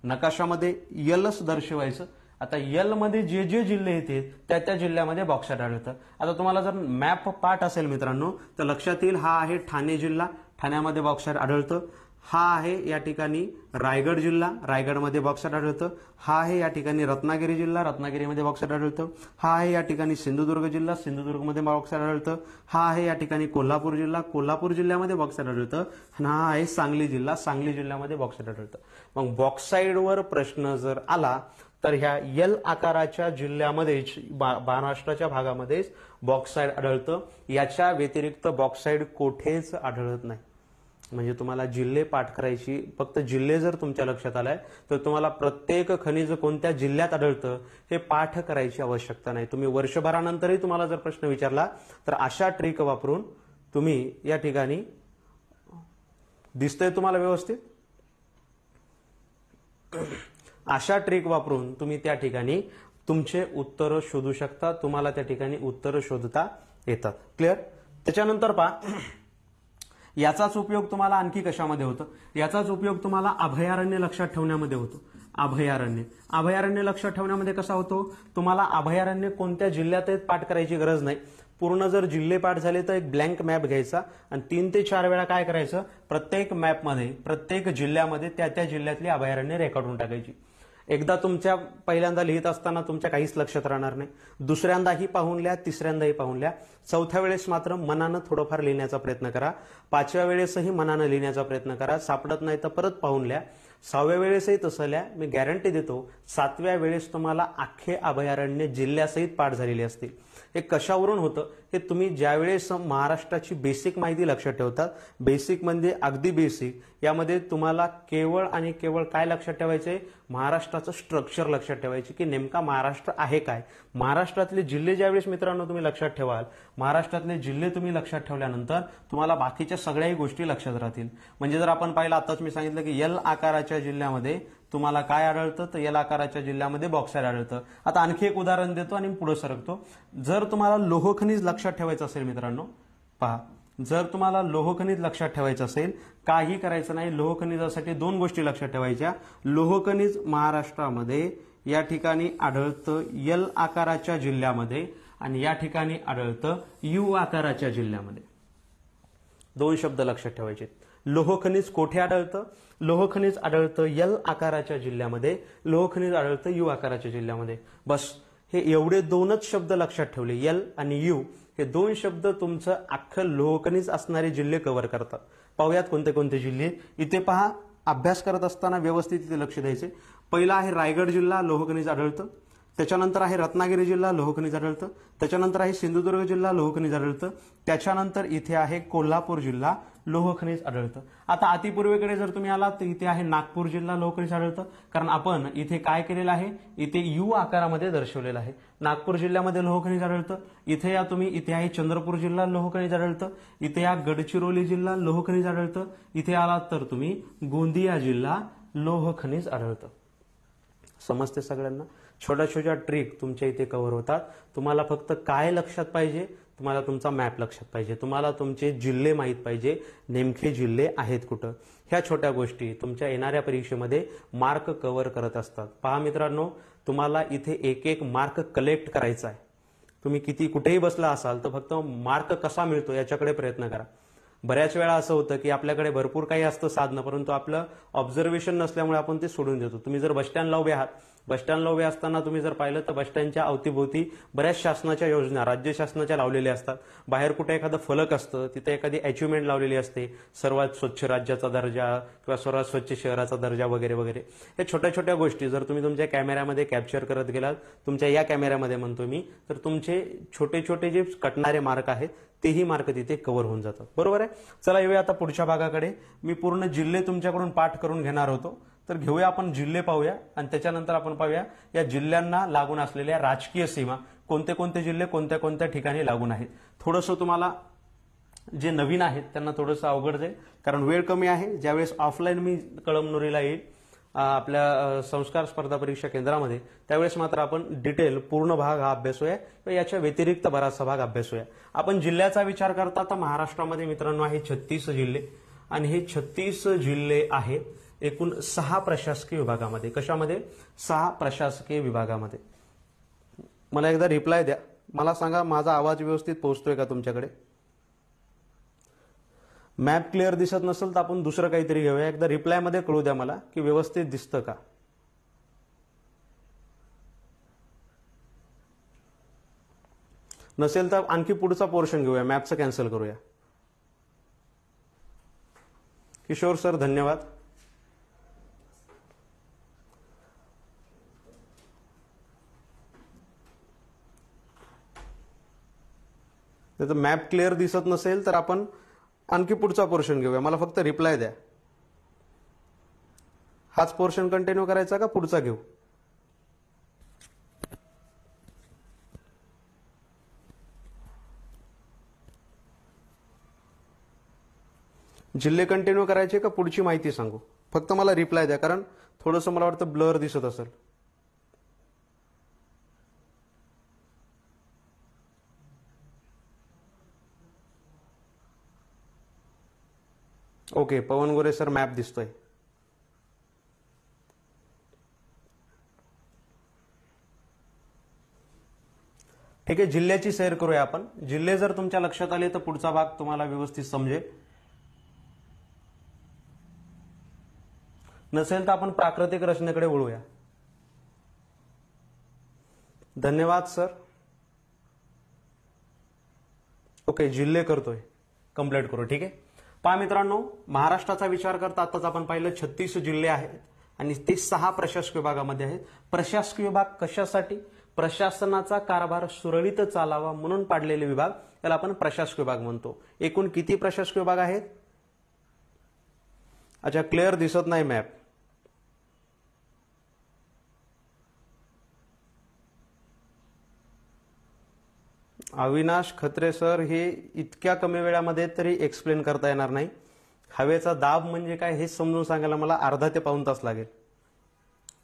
नकाशामध्ये एलच दर्शवायचं. आता एल मध्ये जे जे जिल्हे येतात त्या जिल्ह्यामध्ये बॉक्साईड आढळतं. आता तुम्हाला जर मॅप पाठ असेल मित्रांनो तर लक्षात येईल, हा आहे ठाणे जिल्हा, ठाण्यामध्ये बॉक्साईड आढळतं. हा आहे या ठिकाणी रायगड जिल्हा, रायगडमध्ये बॉक्साईड आढळतं. हा आहे या ठिकाणी रत्नागिरी जिल्हा, रत्नागिरीमध्ये बॉक्साईड आढळतं. हा आहे या ठिकाणी सिंधुदुर्ग जिल्हा, सिंधुदुर्गमध्ये बॉक्साईड आढळतं. हा आहे या ठिकाणी कोल्हापूर जिल्हा, कोल्हापूर जिल्ह्यामध्ये बॉक्साईड आढळतं. आणि हा आहे सांगली जिल्हा, सांगली जिल्ह्यामध्ये बॉक्साईड आढळतं. मग बॉक्साईडवर प्रश्न जर आला तर ह्या एल आकाराच्या जिल्ह्यामध्ये महाराष्ट्राच्या भागामध्येच बॉक्साईड आढळतं. याच्या व्यतिरिक्त बॉक्साईड कोठेच आढळत नाही. म्हणजे तुम्हाला जिल्हे पाठ करायची, फक्त जिल्हे जर तुमच्या लक्षात आलाय तर तुम्हाला प्रत्येक खनिज कोणत्या जिल्ह्यात आढळतं हे पाठ करायची आवश्यकता नाही. तुम्ही वर्षभरानंतरही तुम्हाला जर प्रश्न विचारला तर अशा ट्रिक वापरून तुम्ही या ठिकाणी, दिसतंय तुम्हाला व्यवस्थित, अशा ट्रिक वापरून तुम्ही त्या ठिकाणी तुमचे उत्तर शोधू शकता. तुम्हाला त्या ठिकाणी उत्तर शोधता येतात. क्लिअर? त्याच्यानंतर पहा, याचाच उपयोग तुम्हाला आणखी कशामध्ये होतं? याचाच उपयोग तुम्हाला अभयारण्य लक्षात ठेवण्यामध्ये होतो. अभयारण्य लक्षात ठेवण्यामध्ये कसा होतो? तुम्हाला अभयारण्य कोणत्या जिल्ह्यात आहेत पाठ करायची गरज नाही. पूर्ण जर जिल्हे पाठ झाले तर एक ब्लँक मॅप घ्यायचा आणि 3 ते 4 वेळा काय करायचं, प्रत्येक मॅपमध्ये प्रत्येक जिल्ह्यामध्ये त्या जिल्ह्यातली अभयारण्य रेकॉर्डून टाकायची. एकदा तुमच्या पहिल्यांदा लिहित असताना तुमच्या काहीच लक्षात राहणार नाही. दुसऱ्यांदाही पाहून लिहा, तिसऱ्यांदाही पाहून लिहा. चौथ्या वेळेस मात्र मनानं थोडंफार लिहिण्याचा प्रयत्न करा. 5व्या वेळेसही मनानं लिहिण्याचा प्रयत्न करा. सापडत नाही तर परत पाहून लिहा. 6व्या वेळेसही तसं लिहा. मी गॅरंटी देतो 7व्या वेळेस तुम्हाला अख्खे अभयारण्य जिल्ह्यासहित पाठ झालेले असतील. हे कशावरून होतं? हे तुम्ही ज्यावेळेस महाराष्ट्राची बेसिक माहिती लक्षात ठेवतात, बेसिक म्हणजे अगदी बेसिक, यामध्ये तुम्हाला केवळ आणि केवळ काय लक्षात ठेवायचंय? महाराष्ट्राचं स्ट्रक्चर लक्षात ठेवायचे की नेमका महाराष्ट्र आहे काय. महाराष्ट्रातले जिल्हे ज्यावेळेस मित्रांनो तुम्ही लक्षात ठेवाल, महाराष्ट्रातले जिल्हे तुम्ही लक्षात ठेवल्यानंतर तुम्हाला बाकीच्या सगळ्याही गोष्टी लक्षात राहतील. म्हणजे जर आपण पाहिलं, आताच मी सांगितलं की एल आकाराच्या जिल्ह्यामध्ये तुम्हाला काय आढळतं तर एल आकाराच्या जिल्ह्यामध्ये बॉक्साईट आढळतं. आता आणखी एक उदाहरण देतो आणि पुढे सरकतो. जर तुम्हाला लोह खनिज लक्षात ठेवायचं असेल मित्रांनो, पहा, जर तुम्हाला लोह खनिज लक्षात ठेवायचं असेल, काही करायचं नाही. लोह खनिजासाठी दोन गोष्टी लक्षात ठेवायच्या. लोह खनिज महाराष्ट्रामध्ये या ठिकाणी आढळतं एल आकाराच्या जिल्ह्यामध्ये आणि या ठिकाणी आढळतं यू आकाराच्या जिल्ह्यामध्ये. दोन शब्द लक्षात ठेवायचे. लोह खनिज कोठे आढळतं? लोह खनिज आढळतं एल आकाराच्या जिल्ह्यामध्ये, लोह खनिज आढळतं यू आकाराच्या जिल्ह्यामध्ये. बस हे एवढे दोनच शब्द लक्षात ठेवले, एल आणि यू, हे दोन शब्द तुमचं अख्खं लोह खनिज असणारे जिल्हे कव्हर करतात. पाहूयात कोणते कोणते जिल्हे. इथे पहा, अभ्यास करत असताना व्यवस्थित इथे लक्ष द्यायचे. पहिला आहे रायगड जिल्हा, लोह खनिज आढळतं. त्याच्यानंतर आहे रत्नागिरी जिल्हा, लोह खनिज आढळतं. त्याच्यानंतर आहे सिंधुदुर्ग जिल्हा, लोह खनिज आढळतं. त्याच्यानंतर इथे आहे कोल्हापूर जिल्हा, लोह खनिज आढळतं. आता अतिपूर्वेकडे जर तुम्ही आलात तर इथे आहे नागपूर जिल्हा, लोह खनिज आढळतं. कारण आपण इथे काय केलेलं आहे, इथे यू आकारामध्ये दर्शवलेलं आहे. नागपूर जिल्ह्यामध्ये लोह खनिज आढळतं. इथे या तुम्ही, इथे आहे चंद्रपूर जिल्हा, लोह खनिज आढळतं. इथे या गडचिरोली जिल्हा, लोह खनिज आढळतं. इथे आलात तर तुम्ही गोंदिया जिल्हा, लोह खनिज आढळतं. समजते सगळ्यांना? छोट्या छोट्या ट्रिक तुमच्या इथे कव्हर होतात. तुम्हाला फक्त काय लक्षात पाहिजे, तुम्हाला तुमचा मॅप लक्षात पाहिजे, तुम्हाला तुमचे जिल्हे माहीत पाहिजे, नेमके जिल्हे आहेत कुठं. ह्या छोट्या गोष्टी तुमच्या येणाऱ्या परीक्षेमध्ये मार्क कव्हर करत असतात. पहा मित्रांनो, तुम्हाला इथे एक एक मार्क कलेक्ट करायचा आहे. तुम्ही किती कुठेही बसला असाल तर फक्त मार्क कसा मिळतो याच्याकडे प्रयत्न करा. बऱ्याच वेळा असं होतं की आपल्याकडे भरपूर काही असतं साधनं, परंतु आपलं ऑब्झर्वेशन नसल्यामुळे आपण ते सोडून देतो. तुम्ही जर बसस्टँडला उभे आहात, बसस्टँडला उभे असताना तुम्ही जर पाहिलं तर बसस्टँडच्या अवतीभोवती बऱ्याच शासनाच्या योजना, राज्य शासनाच्या लावलेल्या असतात. बाहेर कुठे एखादं फलक असतं, तिथे एखादी अचिव्हमेंट लावलेली असते, सर्वात स्वच्छ राज्याचा दर्जा किंवा सर्वात स्वच्छ शहराचा दर्जा वगैरे वगैरे. या छोट्या छोट्या गोष्टी जर तुम्ही तुमच्या कॅमेऱ्यामध्ये कॅप्चर करत गेलात, तुमच्या या कॅमेऱ्यामध्ये म्हणतो मी, तर तुमचे छोटे छोटे जे कटणारे मार्क आहेत तेही मार्क तिथे कव्हर होऊन जातात. बरोबर आहे? चला येऊया आता पुढच्या भागाकडे. मी पूर्ण जिल्हे तुमच्याकडून पाठ करून घेणार होतो, तर घेऊया आपण जिल्हे पाहूया आणि त्याच्यानंतर आपण पाहूया या जिल्ह्यांना लागून असलेल्या राजकीय सीमा, कोणते कोणते जिल्हे कोणत्या कोणत्या ठिकाणी लागून आहेत. थोडंसं तुम्हाला जे नवीन आहेत त्यांना थोडंसं अवघड जाईल, कारण वेळ कमी आहे. ज्यावेळेस ऑफलाईन मी कळमनुरीला येईल आपल्या संस्कार स्पर्धा परीक्षा केंद्रामध्ये, त्यावेळेस मात्र आपण डिटेल पूर्ण भाग हा अभ्यासूया किंवा याच्या व्यतिरिक्त बराचसा भाग अभ्यासूया. आपण जिल्ह्याचा विचार करता तर महाराष्ट्रामध्ये मित्रांनो आहे 36 जिल्हे आणि हे 36 जिल्हे आहेत एकूण 6 प्रशासकीय विभागामध्ये. कशामध्ये? 6 प्रशासकीय विभागामध्ये. मला एकदा रिप्लाय द्या, मला सांगा माझा आवाज व्यवस्थित पोहोचतोय का तुमच्याकडे. मॅप क्लिअर दिसत नसेल तर आपण दुसरं काहीतरी घेऊया. एकदा रिप्लायमध्ये कळू द्या मला की व्यवस्थित दिसतं का. नसेल तर आणखी पुढचा पोर्शन घेऊया, मॅपचं कॅन्सल करूया. किशोर सर धन्यवाद. तर मॅप क्लिअर दिसत नसेल तर आपण आणखी पुढचा पोर्शन घेऊया. मला फक्त रिप्लाय द्या. हाच पोर्शन कंटिन्यू करायचा का पुढचा घेऊ? जिल्हे कंटिन्यू करायचे का पुढची माहिती सांगू? फक्त मला रिप्लाय द्या, कारण थोडंसं मला वाटतं ब्लर दिसत असेल. ओके, पवन गोरे सर मॅप दिसतोय. ठीक आहे, जिल्ह्याची सैर करूया आपण. जिल्हे जर तुमच्या लक्षात आले तर पुढचा भाग तुम्हाला व्यवस्थित समजेल. नसेल तर आपण प्राकृतिक रचनेकडे वळूया. धन्यवाद सर. ओके, जिल्हे करतोय, कंप्लीट करू. ठीक आहे, पहा मित्रांनो, महाराष्ट्राचा विचार करता आताच आपण पाहिलं 36 जिल्हे आहेत आणि ते 6 प्रशासकीय विभागामध्ये आहेत. प्रशासकीय विभाग कशासाठी? प्रशासनाचा कारभार सुरळीत चालावा म्हणून पाडलेले विभाग, त्याला आपण प्रशासकीय विभाग म्हणतो. एकूण किती प्रशासकीय विभाग आहेत? अच्छा, क्लिअर दिसत नाही मॅप. अविनाश खत्रे सर, हे इतक्या कमी वेळामध्ये तरी एक्सप्लेन करता येणार नाही. हवेचा दाब म्हणजे काय हे समजून सांगायला मला अर्धा ते पाऊण तास लागेल.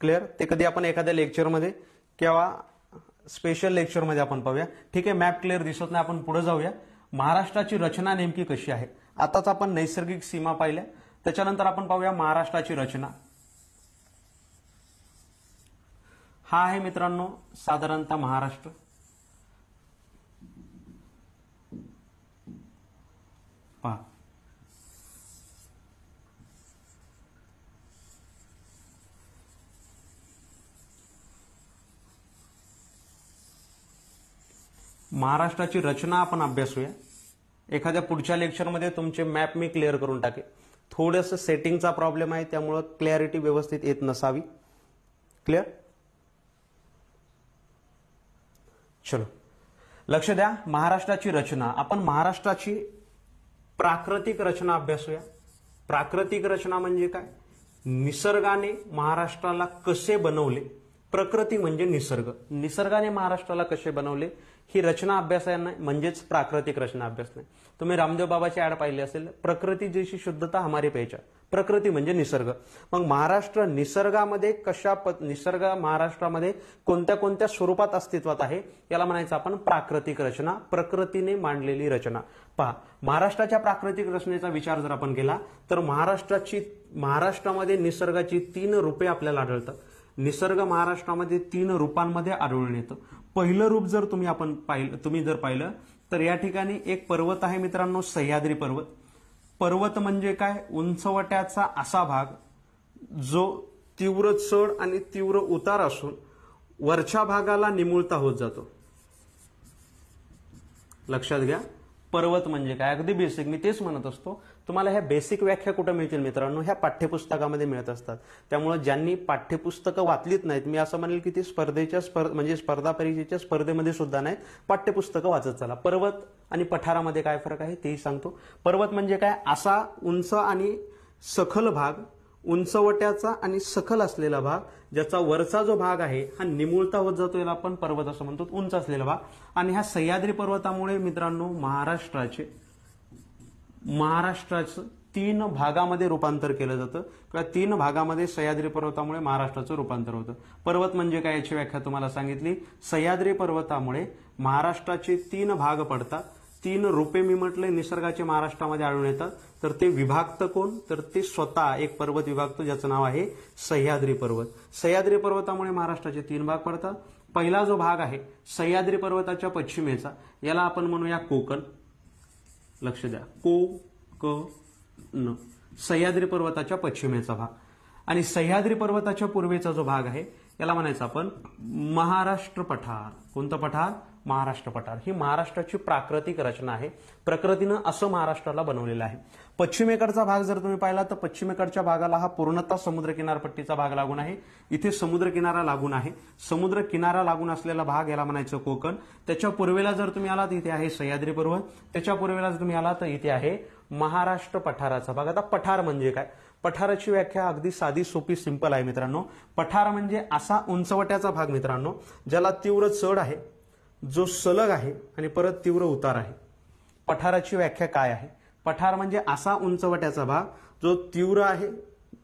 क्लिअर? ते कधी आपण एखाद्या लेक्चरमध्ये किंवा स्पेशल लेक्चरमध्ये आपण पाहूया. ठीक आहे, मॅप क्लिअर दिसत नाही, आपण पुढे जाऊया. महाराष्ट्राची रचना नेमकी कशी आहे? आताच आपण नैसर्गिक सीमा पाहिल्या, त्याच्यानंतर आपण पाहूया महाराष्ट्राची रचना. हा आहे मित्रांनो साधारणतः महाराष्ट्र. पहा, महाराष्ट्राची रचना आपण अभ्यासूया. एखाद्या पुढच्या लेक्चरमध्ये तुमचे मॅप मी क्लिअर करून टाके. थोडंसं सेटिंगचा प्रॉब्लेम आहे, त्यामुळे क्लॅरिटी व्यवस्थित येत नसावी. क्लिअर? चलो लक्ष द्या. महाराष्ट्राची रचना, आपण महाराष्ट्राची प्राकृतिक रचना अभ्यासूया. प्राकृतिक रचना म्हणजे काय? निसर्गाने महाराष्ट्राला कसे बनवले. प्रकृती म्हणजे निसर्ग, निसर्गाने महाराष्ट्राला कसे बनवले ही रचना अभ्यासाने म्हणजेच प्राकृतिक रचना अभ्यास नाही. तुम्ही रामदेव बाबाची ऍड पाहिली असेल, प्रकृती जैसी शुद्धता हमारी पहचान. प्रकृती म्हणजे निसर्ग. मग महाराष्ट्र निसर्गामध्ये निसर्ग महाराष्ट्रामध्ये कोणत्या कोणत्या स्वरूपात अस्तित्वात आहे याला म्हणायचं आपण प्राकृतिक रचना, प्रकृतीने मांडलेली रचना. पहा, महाराष्ट्राच्या प्राकृतिक रचनेचा विचार जर आपण केला तर महाराष्ट्रामध्ये निसर्गाची 3 रूपे आपल्याला आढळतात. निसर्ग महाराष्ट्रामध्ये 3 रूपांमध्ये आढळून येतं. पहिलं रूप जर तुम्ही जर पाहिलं तर या ठिकाणी एक पर्वत आहे मित्रांनो, सह्याद्री पर्वत. पर्वत म्हणजे काय? उंचवट्याचा असा भाग जो तीव्र चढ आणि तीव्र उतार असून वरच्या भागाला निमुळता होत जातो. लक्षात घ्या, पर्वत म्हणजे काय? अगदी बेसिक, मी तेच म्हणत असतो तुम्हाला ह्या बेसिक व्याख्या कुठे मिळतील मित्रांनो? ह्या पाठ्यपुस्तकामध्ये मिळत असतात. त्यामुळे ज्यांनी पाठ्यपुस्तकं वाचलीत नाहीत, मी असं म्हणेल की ती म्हणजे स्पर्धा परीक्षेच्या स्पर्धेमध्ये सुद्धा नाहीत, पाठ्यपुस्तकं वाचत चला. पर्वत आणि पठारामध्ये काय फरक आहे तेही सांगतो. पर्वत म्हणजे काय? असा उंच आणि सखल भाग, उंचवट्याचा आणि सखल असलेला भाग, ज्याचा वरचा जो भाग आहे हा निमुळता होत जातो, याला आपण पर्वत असं म्हणतो, उंच असलेला भाग. आणि ह्या सह्याद्री पर्वतामुळे मित्रांनो महाराष्ट्राचं 3 भागामध्ये रूपांतर केलं जातं किंवा 3 भागामध्ये सह्याद्री पर्वतामुळे महाराष्ट्राचं रूपांतर होतं. पर्वत म्हणजे काय याची व्याख्या तुम्हाला सांगितली. सह्याद्री पर्वतामुळे महाराष्ट्राचे 3 भाग पडतात. 3 रूपे मी म्हटले निसर्गाचे महाराष्ट्रामध्ये आढळून येतात. तर ते विभागतं कोण? तर ते स्वतः एक पर्वत विभागतो ज्याचं नाव आहे सह्याद्री पर्वत. सह्याद्री पर्वतामुळे महाराष्ट्राचे 3 भाग पडतात. पहिला जो भाग आहे सह्याद्री पर्वताच्या पश्चिमेचा, याला आपण म्हणूया कोकण. लक्ष द्या, कोकण, सह्याद्री पर्वताच्या पश्चिमेचा भाग. आणि सह्याद्री पर्वताच्या पूर्वेचा जो भाग आहे याला म्हणायचं आपण महाराष्ट्र पठार. कोणतं पठार? महाराष्ट्र पठार. ही महाराष्ट्राची प्राकृतिक रचना आहे. प्रकृतीनं असं महाराष्ट्राला बनवलेलं आहे. पश्चिमेकडचा भाग जर तुम्ही पाहिला तर पश्चिमेकडच्या भागाला हा पूर्णतः समुद्र किनारपट्टीचा भाग लागून आहे. इथे समुद्र किनारा लागून आहे. समुद्र किनारा लागून असलेला भाग याला म्हणायचं कोकण. त्याच्या पूर्वेला जर तुम्ही आलात इथे आहे सह्याद्री पर्वत. त्याच्या पूर्वेला जर तुम्ही आलात तर इथे आहे महाराष्ट्र पठाराचा भाग. आता पठार म्हणजे काय? पठाराची व्याख्या अगदी साधी सोपी सिंपल आहे मित्रांनो. पठार म्हणजे असा उंचवट्याचा भाग मित्रांनो ज्याला तीव्र चढ आहे, जो सलग आहे आणि परत तीव्र उतार आहे. पठाराची व्याख्या काय आहे? पठार म्हणजे असा उंचवट्याचा भाग जो तीव्र आहे,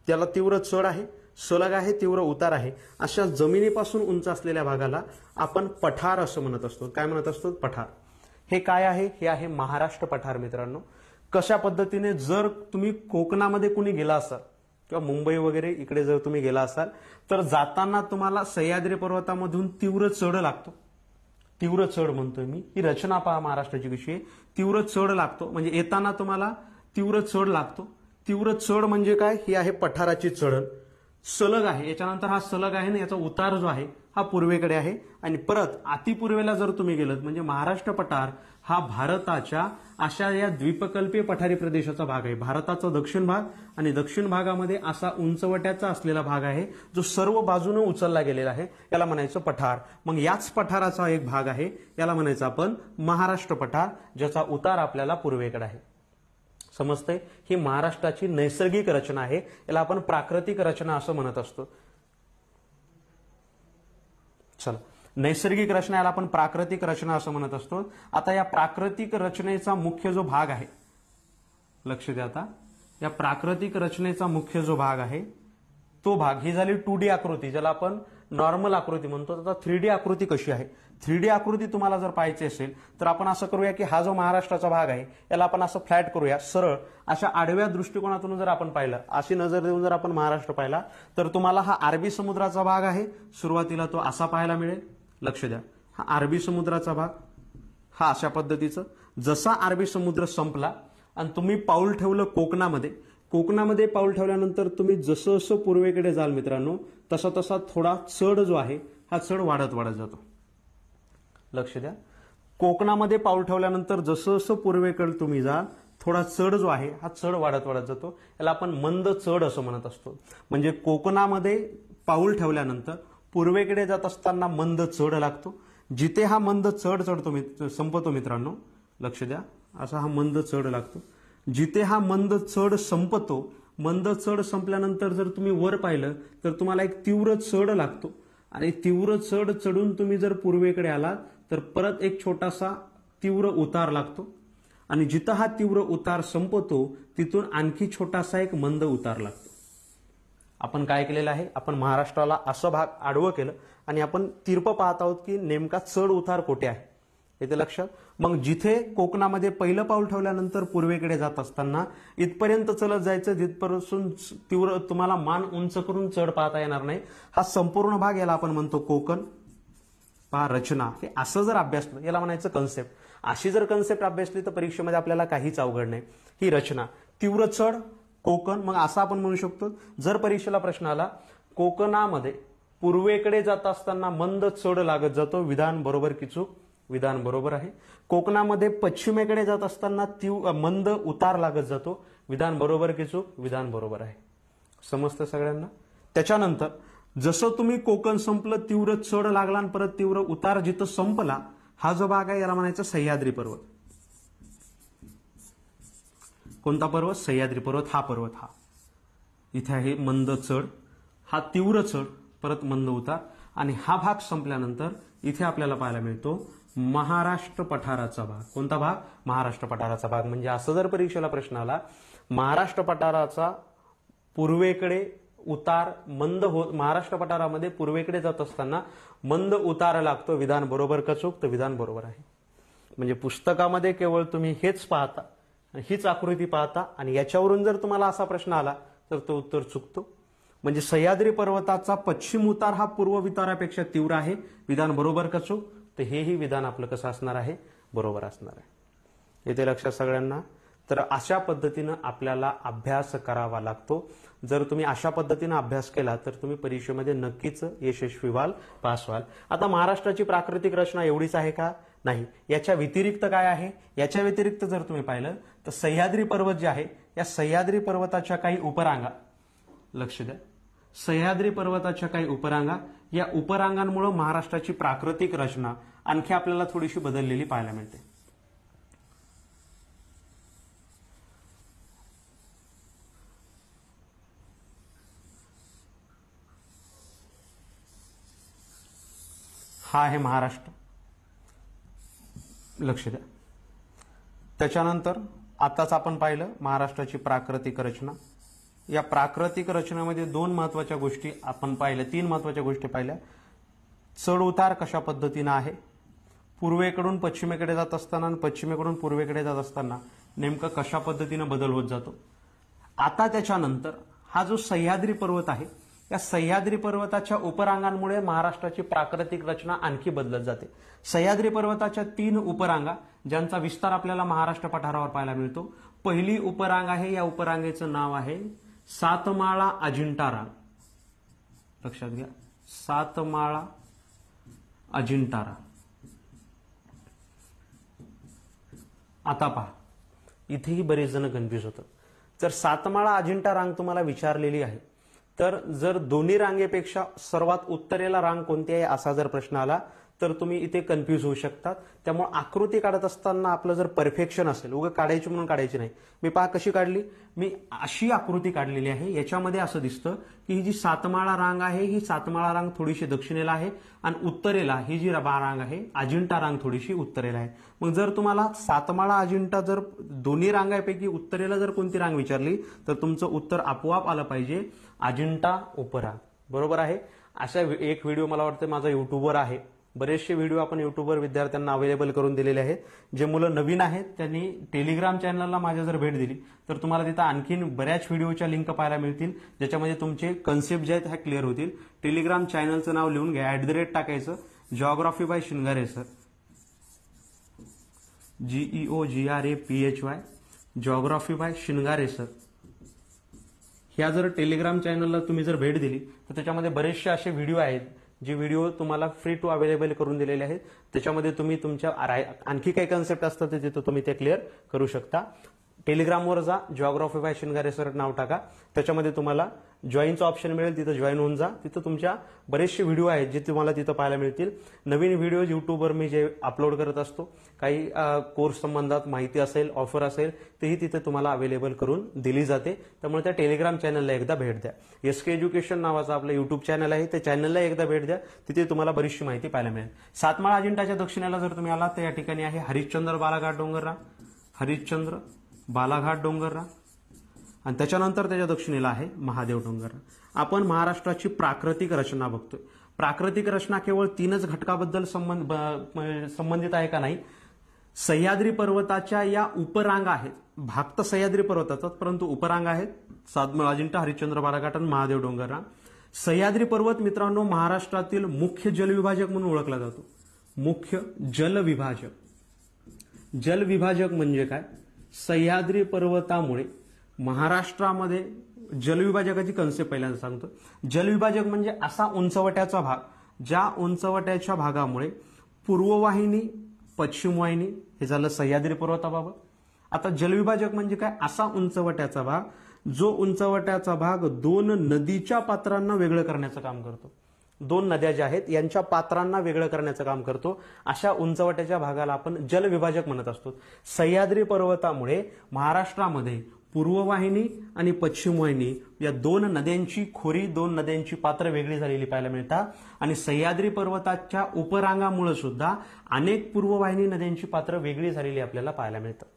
त्याला तीव्र चढ आहे, सलग आहे, तीव्र उतार आहे, अशा जमिनीपासून उंच असलेल्या भागाला आपण पठार असं म्हणत असतो. काय म्हणत असतो? पठार. हे काय आहे? हे आहे महाराष्ट्र पठार मित्रांनो. कशा पद्धतीने जर तुम्ही कोकणामध्ये कुणी गेला असाल किंवा मुंबई वगैरे इकडे जर तुम्ही गेला असाल तर जाताना तुम्हाला सह्याद्री पर्वतामधून तीव्र चढ लागतो. तीव्र चढ म्हणतोय मी, ही रचना पहा महाराष्ट्राची कशी आहे. तीव्र चढ लागतो म्हणजे येताना तुम्हाला तीव्र चढ लागतो. तीव्र चढ म्हणजे काय? ही आहे पठाराची चढण. सलग आहे, याच्यानंतर हा सलग आहे ना, याचा उतार जो आहे हा पूर्वेकडे आहे. आणि परत अतिपूर्वेला जर तुम्ही गेलात म्हणजे महाराष्ट्र पठार हा भारताच्या अशा या द्वीपकल्पीय पठारी प्रदेशाचा भाग आहे. भारताचा दक्षिण भाग आणि दक्षिण भागामध्ये असा उंचवट्याचा असलेला भाग आहे जो सर्व बाजूने उचलला गेलेला आहे, याला म्हणायचं पठार. मग याच पठाराचा एक भाग आहे, याला म्हणायचं आपण महाराष्ट्र पठार, ज्याचा उतार आपल्याला पूर्वेकडे आहे. समजतंय? ही महाराष्ट्राची नैसर्गिक रचना आहे, याला आपण प्राकृतिक रचना असं म्हणत असतो. चला, नैसर्गिक रचना याला आपण प्राकृतिक रचना असं म्हणत असतो. आता या प्राकृतिक रचनेचा मुख्य जो भाग आहे, लक्ष द्या, आता या प्राकृतिक रचनेचा मुख्य जो भाग आहे तो भाग, ही झाली 2D आकृती, ज्याला आपण नॉर्मल आकृती म्हणतो. आता 3D आकृती कशी आहे? 3D आकृती तुम्हाला जर पाहायची असेल तर आपण असं करूया की हा जो महाराष्ट्राचा भाग आहे याला आपण असं फ्लॅट करूया, सरळ अशा आडव्या दृष्टिकोनातून जर आपण पाहिलं, अशी नजर देऊन जर आपण महाराष्ट्र पाहिला तर तुम्हाला हा अरबी समुद्राचा भाग आहे. सुरुवातीला तो असा पाहायला मिळेल. लक्ष द्या, हा अरबी समुद्राचा भाग, हा अशा पद्धतीचं. जसा अरबी समुद्र संपला आणि तुम्ही पाऊल ठेवलं कोकणामध्ये, कोकणामध्ये पाऊल ठेवल्यानंतर तुम्ही जसं जसं पूर्वेकडे जाल मित्रांनो, तसा तसा थोडा चढ जो आहे हा चढ वाढत वाढत जातो. लक्ष द्या, कोकणामध्ये पाऊल ठेवल्यानंतर जसं जसं पूर्वेकडे तुम्ही जाल, थोडा चढ जो आहे हा चढ वाढत वाढत जातो. याला आपण मंद चढ असं म्हणत असतो. म्हणजे कोकणामध्ये पाऊल ठेवल्यानंतर पूर्वेकडे जात असताना मंद चढ लागतो. जिथे हा मंद चढ चढतो संपतो मित्रांनो, लक्ष द्या, असा हा मंद चढ लागतो. जिथे हा मंद चढ संपतो, मंद चढ संपल्यानंतर जर तुम्ही वर पाहिलं तर तुम्हाला एक तीव्र चढ लागतो. आणि तीव्र चढ चढून तुम्ही जर पूर्वेकडे आलात तर परत एक छोटासा तीव्र उतार लागतो. आणि जिथं हा तीव्र उतार संपतो तिथून आणखी छोटासा एक मंद उतार लागतो. आपण काय केलेलं आहे, आपण महाराष्ट्राला असं भाग आडवं केलं आणि आपण तिरपं पाहत आहोत की नेमका चढ उतार कोठे आहे, येते लक्षात. मग जिथे कोकणामध्ये पहिलं पाऊल ठेवल्यानंतर पूर्वेकडे जात असताना इथपर्यंत चलत जायचं जिथपासून तीव्र तुम्हाला मान उंच करून चढ पाहता येणार नाही. हा संपूर्ण भाग याला आपण म्हणतो कोकण. पहा, रचना, हे असं जर अभ्यासलं याला म्हणायचं कन्सेप्ट. अशी जर कन्सेप्ट अभ्यासली तर परीक्षेमध्ये आपल्याला काहीच अवघड नाही. ही रचना, तीव्र चढ, कोकण. मग असं आपण म्हणू शकतो, जर परीक्षेला प्रश्न आला कोकणामध्ये पूर्वेकडे जात असताना मंद चढ लागत जातो, विधान बरोबर की चूक? विधान बरोबर आहे. कोकणामध्ये पश्चिमेकडे जात असताना मंद उतार लागत जातो, विधान बरोबर की चूक? विधान बरोबर आहे. समजतं सगळ्यांना? त्याच्यानंतर जसं तुम्ही कोकण संपलं, तीव्र चढ लागला आणि परत तीव्र उतार जिथं संपला, हा जो भाग आहे याला म्हणायचं सह्याद्री पर्वत. कोणता पर्वत? सह्याद्री पर्वत. हा पर्वत, हा इथे आहे मंद चढ, हा तीव्र चढ, परत मंद उतार. आणि हा भाग संपल्यानंतर इथे आपल्याला पाहायला मिळतो महाराष्ट्र पठाराचा भाग. कोणता भाग? महाराष्ट्र पठाराचा भाग. म्हणजे असं जर परीक्षेला प्रश्न आला, महाराष्ट्र पठाराचा पूर्वेकडे उतार मंद होत, महाराष्ट्र पठारामध्ये पूर्वेकडे जात असताना मंद उतार लागतो, विधान बरोबर का चूक? तर विधान बरोबर आहे. म्हणजे पुस्तकामध्ये केवळ तुम्ही हेच पाहता, हीच आकृती पाहता आणि याच्यावरून जर तुम्हाला असा प्रश्न आला तर तो उत्तर चुकतो. म्हणजे सह्याद्री पर्वताचा पश्चिम उतार हा पूर्व वितारापेक्षा तीव्र आहे, विधान बरोबर का चूक? तर हेही विधान आपलं कसं असणार आहे? बरोबर असणार आहे. येते लक्षात सगळ्यांना? तर अशा पद्धतीनं आपल्याला अभ्यास करावा लागतो. जर तुम्ही अशा पद्धतीनं अभ्यास केला तर तुम्ही परीक्षेमध्ये नक्कीच यशस्वी व्हाल, पास व्हाल. आता महाराष्ट्राची प्राकृतिक रचना एवढीच आहे का? नाही. याच्या व्यतिरिक्त काय आहे? याच्या व्यतिरिक्त जर तुम्ही पाहिलं तर सह्याद्री पर्वत जे आहे, या सह्याद्री पर्वताच्या काही उपरांगा, लक्ष द्या, सह्याद्री पर्वताच्या काही उपरांगा, या उपरांगांमुळे महाराष्ट्राची प्राकृतिक रचना आणखी आपल्याला थोडीशी बदललेली पाहायला मिळते. हा आहे महाराष्ट्र, लक्ष द्या. त्याच्यानंतर आताच आपण पाहिलं महाराष्ट्राची प्राकृतिक रचना. या प्राकृतिक रचनेमध्ये दोन महत्वाच्या गोष्टी आपण पाहिल्या, तीन महत्वाच्या गोष्टी पाहिल्या. चढ उतार कशा पद्धतीनं आहे, पूर्वेकडून पश्चिमेकडे जात असताना आणि पश्चिमेकडून पूर्वेकडे जात असताना नेमकं कशा पद्धतीनं बदल होत जातो. आता त्याच्यानंतर हा जो सह्याद्री पर्वत आहे, या सह्याद्री पर्वताच्या उपरांगांमुळे महाराष्ट्राची प्राकृतिक रचना आणखी बदलत जाते. सह्याद्री पर्वताच्या 3 उपरांगा ज्यांचा विस्तार आपल्याला महाराष्ट्र पठारावर पाहायला मिळतो. पहिली उपरांग आहे, या उपरांगेचं नाव आहे सातमाळा अजिंठा रांग. लक्षात घ्या, सातमाळा अजिंठा रांग. आता पहा, इथेही बरेच जण कन्फ्युज होतात. जर सातमाळा अजिंठा रांग तुम्हाला विचारलेली आहे तर जर दोन्ही रांगेपेक्षा सर्वात उत्तरेला रांग कोणती आहे असा जर प्रश्न आला तर तुम्ही इथे कन्फ्यूज होऊ शकतात. त्यामुळे आकृती काढत असताना आपलं जर परफेक्शन असेल, उगा काढायची म्हणून काढायची नाही. मी पहा कशी काढली, मी अशी आकृती काढलेली आहे. याच्यामध्ये असं दिसतं की ही जी सातमाळा रांग आहे, ही सातमाळा रांग थोडीशी दक्षिणेला आहे आणि उत्तरेला ही जी रांग आहे, अजिंठा रांग थोडीशी उत्तरेला आहे. मग जर तुम्हाला सातमाळा अजिंठा जर दोन्ही रांगांपैकी उत्तरेला जर कोणती रांग विचारली तर तुमचं उत्तर आपोआप आलं पाहिजे अजिंठा उपरांग. बरोबर आहे. अशा एक व्हिडिओ मला वाटतं माझा युट्यूबवर आहे. बरेचसे व्हिडिओ आपण युट्यूबवर विद्यार्थ्यांना अवेलेबल करून दिलेले आहेत. जे मुलं नवीन आहेत त्यांनी टेलिग्राम चॅनलला माझ्या जर भेट दिली तर तुम्हाला तिथं आणखीन बऱ्याच व्हिडिओच्या लिंक पाहायला मिळतील, ज्याच्यामध्ये तुमचे कन्सेप्ट जे आहेत ह्या क्लिअर होतील. टेलिग्राम चॅनलचं नाव लिहून घ्या, @ टाकायचं, geography by Shingare sir, GEOGRAPHY, geography by Shingare sir. ह्या जर टेलिग्राम चॅनलला तुम्ही जर भेट दिली तर त्याच्यामध्ये बरेचसे असे व्हिडिओ आहेत जे व्हिडिओ तुम्हाला फ्री टू अवेलेबल करून दिलेले आहेत. त्याच्यामध्ये तुम्ही तुमच्या आणखी काही कन्सेप्ट असतात ते तिथं तुम्ही ते क्लिअर करू शकता. टेलिग्रामवर जा, जिओग्राफी बाय शिंगारे सर नाव टाका, त्याच्यामध्ये तुम्हाला जॉईनचं ऑप्शन मिळेल, तिथं जॉईन होऊन जा. तिथं तुमच्या बरेचसे व्हिडिओ आहेत जे तुम्हाला तिथं पाहायला मिळतील. नवीन व्हिडिओ युट्यूबवर मी जे अपलोड करत असतो, काही कोर्स संबंधात माहिती असेल, ऑफर असेल, तेही तिथे तुम्हाला अवेलेबल करून दिली जाते. त्यामुळे त्या टेलिग्राम चॅनलला एकदा भेट द्या. SK एज्युकेशन नावाचं आपलं युट्यूब चॅनल आहे, त्या चॅनलला एकदा भेट द्या, तिथे तुम्हाला बरीचशी माहिती पाहायला मिळेल. सातमाळा अजिंठाच्या दक्षिणेला जर तुम्ही आलात तर या ठिकाणी आहे हरिश्चंद्र बालाघाट डोंगररांग, हरिश्चंद्र बालाघाट डोंगररांग, आणि त्याच्यानंतर त्याच्या दक्षिणेला आहे महादेव डोंगररांग. आपण महाराष्ट्राची प्राकृतिक रचना बघतोय. प्राकृतिक रचना केवळ 3च घटकाबद्दल संबंधित आहे का? नाही. सह्याद्री पर्वताच्या या उपरांगा आहेत. भाग तर सह्याद्री पर्वताचाच, परंतु उपरांगा आहेत सातमाळा अजिंठा, हरिश्चंद्र बालाघाट आणि महादेव डोंगररांग. सह्याद्री पर्वत मित्रांनो महाराष्ट्रातील मुख्य जलविभाजक म्हणून ओळखला जातो. मुख्य जलविभाजक. जलविभाजक म्हणजे काय? सह्याद्री पर्वतामुळे महाराष्ट्रामध्ये जलविभाजकाची कन्सेप्ट पहिल्यांदा सांगतो. जलविभाजक म्हणजे असा उंचवट्याचा भाग, ज्या उंचवट्याच्या भागामुळे पूर्ववाहिनी, पश्चिम वाहिनी, हे झालं सह्याद्री पर्वताबाबत. आता जलविभाजक म्हणजे काय? असा उंचवट्याचा भाग, जो उंचवट्याचा भाग 2 नदीच्या पात्रांना वेगळं करण्याचं काम करतो. 2 नद्या ज्या आहेत यांच्या पात्रांना वेगळं करण्याचं काम करतो. अशा उंचवट्याच्या भागाला आपण जलविभाजक म्हणत असतो. सह्याद्री पर्वतामुळे महाराष्ट्रामध्ये पूर्ववाहिनी आणि पश्चिम वाहिनी या 2 नद्यांची खोरी, 2 नद्यांची पात्र वेगळी झालेली पाहायला मिळतात. आणि सह्याद्री पर्वताच्या उपरांगामुळे सुद्धा अनेक पूर्ववाहिनी नद्यांची पात्र वेगळी झालेली आपल्याला पाहायला मिळतात.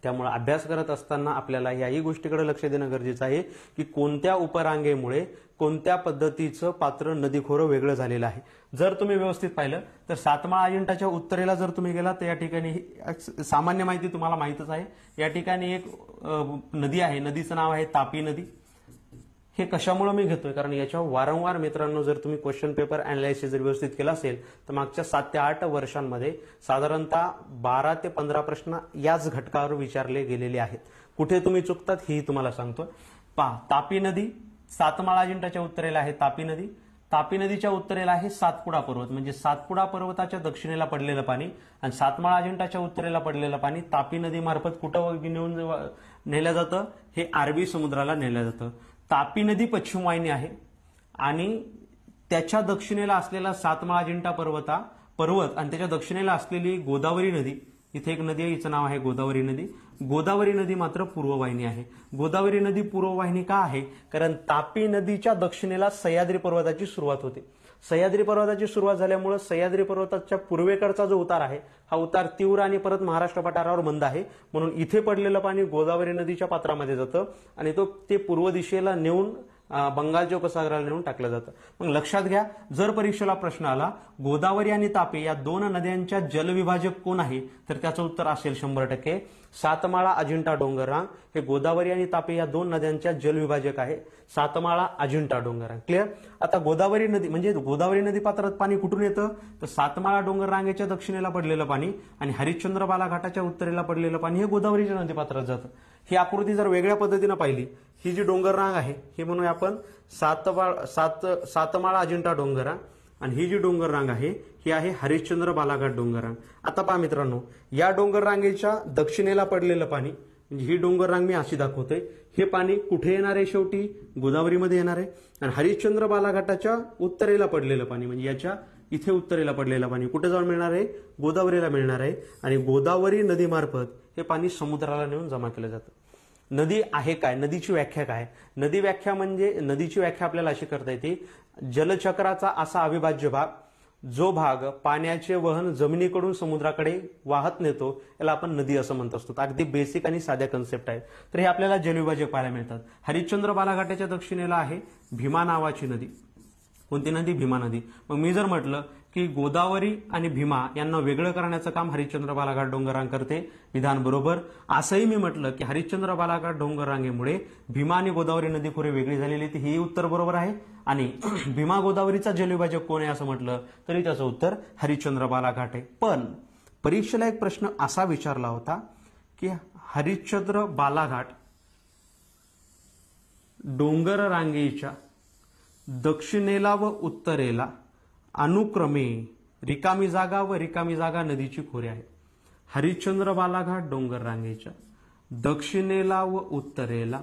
त्यामुळे अभ्यास करत असताना आपल्याला याही गोष्टीकडे लक्ष देणं गरजेचं आहे की कोणत्या उपरांगेमुळे कोणत्या पद्धतीचं पात्र नदीखोरं वेगळं झालेलं आहे. जर तुम्ही व्यवस्थित पाहिलं तर सातमाळा अजिंठाच्या उत्तरेला जर तुम्ही गेला तर या ठिकाणी सामान्य माहिती तुम्हाला माहितच आहे. या ठिकाणी एक नदी आहे, नदीचं नाव आहे तापी नदी. हे कशामुळे मी घेतोय? कारण याच्यावर वारंवार मित्रांनो जर तुम्ही क्वेश्चन पेपर अनालिसिस जर व्यवस्थित केला असेल तर मागच्या 7 ते 8 वर्षांमध्ये साधारणतः 12 ते 15 प्रश्न याच घटकावर विचारले गेलेले आहेत. कुठे तुम्ही चुकतात हेही तुम्हाला सांगतोय. पहा, तापी नदी सातमाळा अजिंठाच्या उत्तरेला आहे. तापी नदी, तापी नदीच्या उत्तरेला आहे सातपुडा पर्वत, म्हणजे सातपुडा पर्वताच्या दक्षिणेला पडलेलं पाणी आणि सातमाळा अजिंठाच्या उत्तरेला पडलेलं पाणी तापी नदी मार्फत कुठं नेऊन नेलं जातं? हे अरबी समुद्राला नेलं जातं. तापी नदी पश्चिम वाहिनी आहे आणि त्याच्या दक्षिणेला असलेला सातमाळा अजिंठा पर्वत आणि त्याच्या दक्षिणेला असलेली गोदावरी नदी, इथे एक नदी आहे, हिचं नाव आहे गोदावरी नदी. गोदावरी नदी मात्र पूर्ववाहिनी आहे. गोदावरी नदी पूर्ववाहिनी का आहे? कारण तापी नदीच्या दक्षिणेला सह्याद्री पर्वताची सुरुवात होते. सह्याद्री पर्वताची सुरुवात झाल्यामुळे सह्याद्री पर्वताच्या पूर्वेकडचा जो उतार आहे हा उतार तीव्र आणि परत महाराष्ट्र पठारावर मंद आहे. म्हणून इथे पडलेलं पाणी गोदावरी नदीच्या पात्रामध्ये जातं आणि ते पूर्व दिशेला नेऊन बंगालच्या उपसागराला नेऊन टाकलं जातं. मग लक्षात घ्या, जर परीक्षेला प्रश्न आला गोदावरी आणि तापी या 2 नद्यांच्या जलविभाजक कोण आहे तर त्याचं उत्तर असेल 100% सातमाळा अजिंठा डोंगररांग. हे गोदावरी आणि तापी या 2 नद्यांच्या जलविभाजक आहे सातमाळा अजिंठा डोंगररांग. क्लिअर? आता गोदावरी नदी म्हणजे गोदावरी नदी पात्रात पाणी कुठून येतं तर सातमाळा डोंगररांगेच्या दक्षिणेला पडलेलं पाणी आणि हरिश्चंद्र बालाघाटाच्या उत्तरेला पडलेलं पाणी हे गोदावरीच्या नदी पात्रात जातं. ही आकृती जर वेगळ्या पद्धतीनं पाहिली, ही जी डोंगररांग आहे हे म्हणूया आपण सातमाळा अजिंठा डोंगररांग आणि ही जी डोंगररांग आहे ही आहे हरिश्चंद्र बालाघाट डोंगररांग. आता पहा मित्रांनो, या डोंगररांगेच्या दक्षिणेला पडलेलं पाणी म्हणजे ही डोंगररांग मी अशी दाखवतोय, हे पाणी कुठे येणार आहे? शेवटी गोदावरीमध्ये येणार आहे. आणि हरिश्चंद्र बालाघाटाच्या उत्तरेला पडलेलं पाणी म्हणजे इथे उत्तरेला पडलेलं पाणी कुठे जाऊन मिळणार आहे? गोदावरीला मिळणार आहे. आणि गोदावरी नदीमार्फत हे पाणी समुद्राला नेऊन जमा केलं जातं. नदी आहे काय? नदीची व्याख्या काय? नदी व्याख्या म्हणजे नदीची व्याख्या आपल्याला अशी करता येते, जलचक्राचा असा अविभाज्य भाग जो भाग पाण्याचे वहन जमिनीकडून समुद्राकडे वाहत नेतो याला आपण नदी असं म्हणत असतो. अगदी बेसिक आणि साध्या कन्सेप्ट आहेत. तर हे आपल्याला जलविभाजक पाहायला मिळतात. हरिश्चंद्र बालाघाटाच्या दक्षिणेला आहे भीमा नावाची नदी. कोणती नदी? भीमा नदी. मग मी जर म्हटलं की गोदावरी आणि भीमा यांना वेगळं करण्याचं काम हरिश्चंद्र बालाघाट डोंगररांग करते, विधान बरोबर. असंही मी म्हटलं की हरिश्चंद्र बालाघाट डोंगररांगेमुळे भीमा आणि गोदावरी नदी खोरे वेगळी झालेली, हे उत्तर बरोबर आहे. आणि भीमा गोदावरीचा जलविभाजक कोण आहे असं म्हटलं तरी त्याचं उत्तर हरिश्चंद्र बालाघाट आहे. पण परीक्षेला एक प्रश्न असा विचारला होता की हरिश्चंद्र बालाघाट डोंगर रांगेच्या दक्षिणेला व उत्तरेला अनुक्रमे रिकामी जागा व रिकामी जागा नदीची खोरे आहेत. हरिश्चंद्र बालाघाट डोंगर रांगेच्या दक्षिणेला व उत्तरेला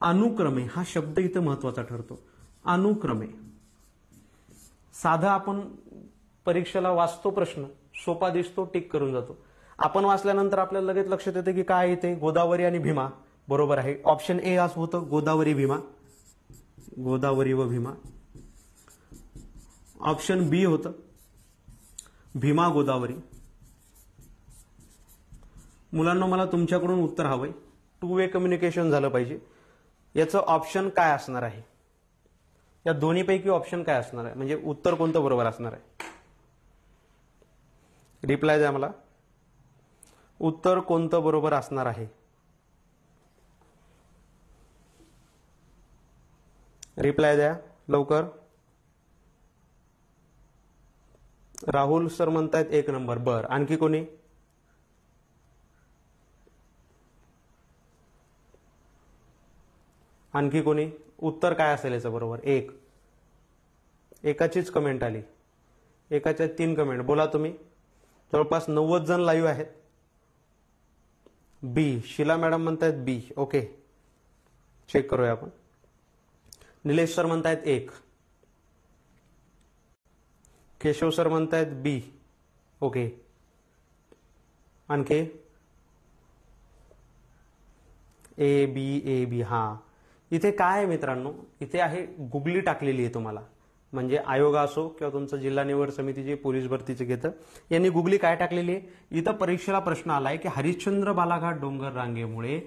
अनुक्रमे, हा शब्द इथं महत्वाचा ठरतो. अनुक्रमे साधा आपण परीक्षेला वाचतो, प्रश्न सोपा दिसतो, टिक करून जातो. आपण वाचल्यानंतर आपल्याला लगेच लक्षात येतं की काय येते? गोदावरी आणि भीमा. बरोबर आहे. ऑप्शन ए असं होतं, गोदावरी भीमा, गोदावरी व भीमा. ऑप्शन बी होतं भीमा गोदावरी. मुलांना मला तुमच्याकडून उत्तर हवंय, 2 वे कम्युनिकेशन झालं पाहिजे. याचं ऑप्शन काय असणार आहे? या दोन्हीपैकी ऑप्शन काय असणार आहे? म्हणजे उत्तर कोणतं बरोबर असणार आहे? रिप्लाय द्या मला. उत्तर कोणतं बरोबर असणार आहे? रिप्लाय द्या लवकर. राहुल सर म्हणतायत 1 नंबर. बर, आणखी कोणी? आणखी कोणी? उत्तर काय असेल याचं बरोबर? 1. एकाचीच कमेंट आली, एकाच्या 3 कमेंट. बोला तुम्ही. जवळपास 90 जण लाईव्ह आहेत. बी. शीला मॅडम म्हणतायत बी. ओके, चेक करूया आपण. निलेश सर म्हणतायत 1. केशव सर म्हणतायत बी. ओके, आणखी? A B. हा, इथे काय आहे मित्रांनो? इथे आहे गुगली टाकलेली आहे तुम्हाला. म्हणजे आयोग असो किंवा तुमचं जिल्हा निवड समिती जे पोलीस भरतीचे घेतं, यांनी गुगली काय टाकलेली आहे? इथं परीक्षेला प्रश्न आलाय की हरिश्चंद्र बालाघाट डोंगर रांगेमुळे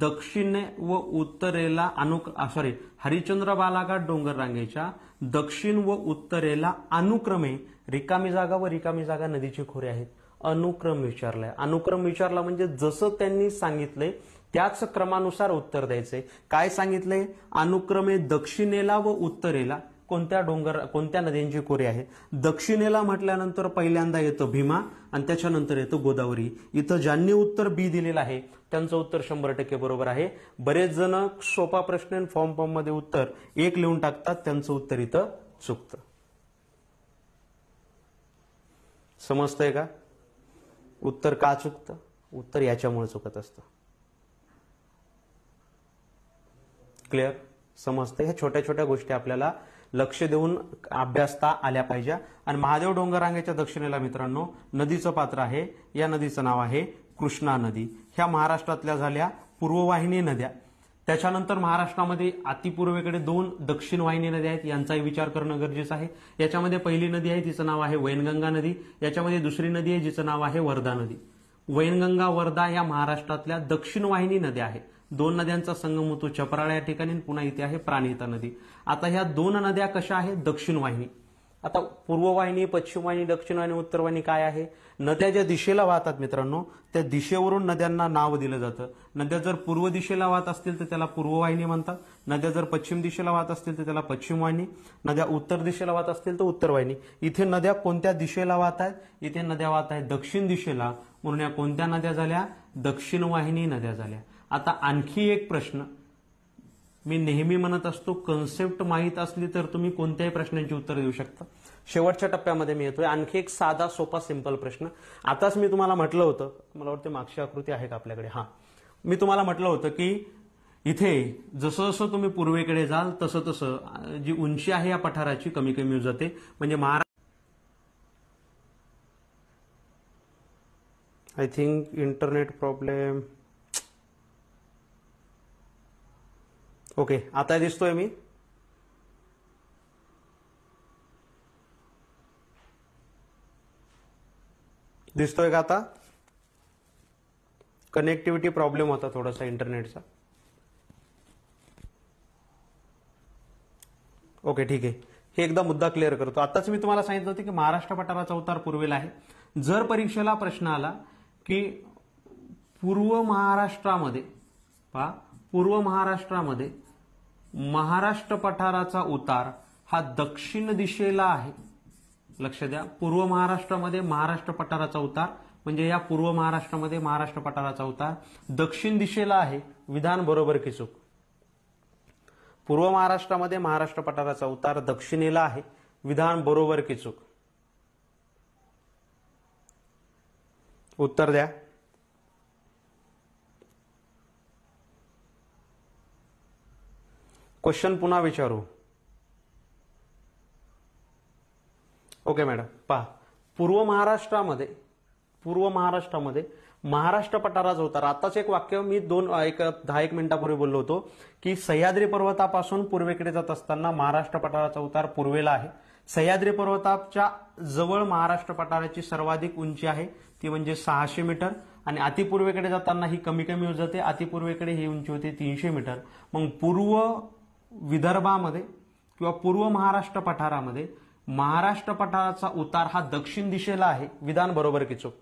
दक्षिण व उत्तरेला हरिश्चंद्र बालाघाट डोंगर रांगेच्या दक्षिण व उत्तरेला अनुक्रमे रिकामी जागा व रिकामी जागा नदीची खोरे आहेत. अनुक्रम विचारलाय. अनुक्रम विचारला म्हणजे जसं त्यांनी सांगितलंय त्याच क्रमानुसार उत्तर द्यायचंय. काय सांगितलंय? अनुक्रमे दक्षिणेला व उत्तरेला कोणत्या नद्यांची खोरे आहे? दक्षिणेला म्हटल्यानंतर पहिल्यांदा येतं भीमा आणि त्याच्यानंतर येतं गोदावरी. इथं ज्यांनी उत्तर बी दिलेलं आहे त्यांचं उत्तर 100% बरोबर आहे. बरेच जण सोपा प्रश्न फॉर्म मध्ये उत्तर 1 लिहून टाकतात, त्यांचं उत्तर इथं चुकतं. समजतंय का? उत्तर का चुकतं? उत्तर याच्यामुळे चुकत असतं. क्लिअर? समजतंय? ह्या छोट्या छोट्या गोष्टी आपल्याला लक्ष देऊन अभ्यासता आल्या पाहिजे. आणि महादेव डोंगररांगेच्या दक्षिणेला मित्रांनो नदीचं पात्र आहे. या नदीचं नाव आहे कृष्णा नदी. ह्या महाराष्ट्रातल्या झाल्या पूर्ववाहिनी नद्या. त्याच्यानंतर महाराष्ट्रामध्ये अतिपूर्वेकडे 2 दक्षिण वाहिनी नद्या आहेत, यांचाही विचार करणं गरजेचं आहे. याच्यामध्ये पहिली नदी आहे तिचं नाव आहे वैनगंगा नदी. याच्यामध्ये दुसरी नदी आहे जिचं नाव आहे वर्धा नदी. वैनगंगा वर्धा या महाराष्ट्रातल्या दक्षिण वाहिनी नद्या आहेत. 2 नद्यांचा संगम होतो चपराळा या ठिकाणी. पुन्हा इथे आहे प्राणहिता नदी. आता ह्या 2 नद्या कशा आहेत? दक्षिण वाहिनी. आता पूर्ववाहिनी, पश्चिम वाहिनी, दक्षिण वाहिनी, उत्तर वाहिनी काय आहे? नद्या ज्या दिशेला वाहतात मित्रांनो त्या दिशेवरून नद्यांना नाव दिलं जातं. नद्या जर पूर्व दिशेला वाहत असतील तर त्याला पूर्ववाहिनी म्हणतात. नद्या जर पश्चिम दिशेला वाहत असतील तर त्याला पश्चिम वाहिनी. नद्या उत्तर दिशेला वाहत असतील तर उत्तर वाहिनी. इथे नद्या कोणत्या दिशेला वाहत आहेत? इथे नद्या वाहत आहेत दक्षिण दिशेला, म्हणून या कोणत्या नद्या झाल्या? दक्षिण वाहिनी नद्या झाल्या. आता आणखी एक प्रश्न मी नेहमी म्हणत असतो, कन्सेप्ट माहीत असली तर तुम्ही कोणत्याही प्रश्नांची उत्तर देऊ शकता. शेवटच्या टप्प्यामध्ये मी येतोय. आणखी एक साधा सोपा सिंपल प्रश्न. आताच मी तुम्हाला म्हटलं होतं, मला वाटतं मागची आकृती आहे का आपल्याकडे? हा, मी तुम्हाला म्हटलं होतं की इथे जसं जसं तुम्ही पूर्वेकडे जाल तसं तसं जी उंची आहे या पठाराची कमी कमी होत जाते. म्हणजे I think internet problem. Okay, आता दिसतोय मी. दिसतोय का आता? कनेक्टिव्हिटी प्रॉब्लेम होता थोडासा इंटरनेटचा. ओके, ठीक आहे. हे एकदा मुद्दा क्लिअर करतो. आताच मी तुम्हाला सांगितलं होतं की महाराष्ट्र पठाराचा उतार पूर्वेला आहे. जर परीक्षेला प्रश्न आला की पूर्व महाराष्ट्रामध्ये महाराष्ट्र पठाराचा उतार हा दक्षिण दिशेला आहे. लक्ष द्या, पूर्व महाराष्ट्रामध्ये महाराष्ट्र पठाराचा उतार म्हणजे या पूर्व महाराष्ट्रामध्ये महाराष्ट्र पठाराचा उतार दक्षिण दिशेला आहे. विधान बरोबर की चूक? पूर्व महाराष्ट्रामध्ये महाराष्ट्र पठाराचा उतार दक्षिणेला आहे. विधान बरोबर की चूक? उत्तर द्या. क्वेश्चन पुन्हा विचारू. ओके मॅडम, पहा, पूर्व महाराष्ट्रामध्ये महाराष्ट्र पठाराचा उतार. आताच एक वाक्य मी 10-1 मिनिटापूर्वी बोललो होतो की सह्याद्री पर्वतापासून पूर्वेकडे जात असताना महाराष्ट्र पठाराचा उतार पूर्वेला आहे. सह्याद्री पर्वताच्या जवळ महाराष्ट्र पठाराची सर्वाधिक उंची आहे, ती म्हणजे 600 मीटर. आणि अतिपूर्वेकडे जाताना ही कमी कमी होत जाते. अतिपूर्वेकडे ही उंची होते 300 मीटर. मग पूर्व विदर्भामध्ये किंवा पूर्व महाराष्ट्र पठारामध्ये महाराष्ट्र पठाराचा उतार हा दक्षिण दिशेला आहे. विधान बरोबर की चूक?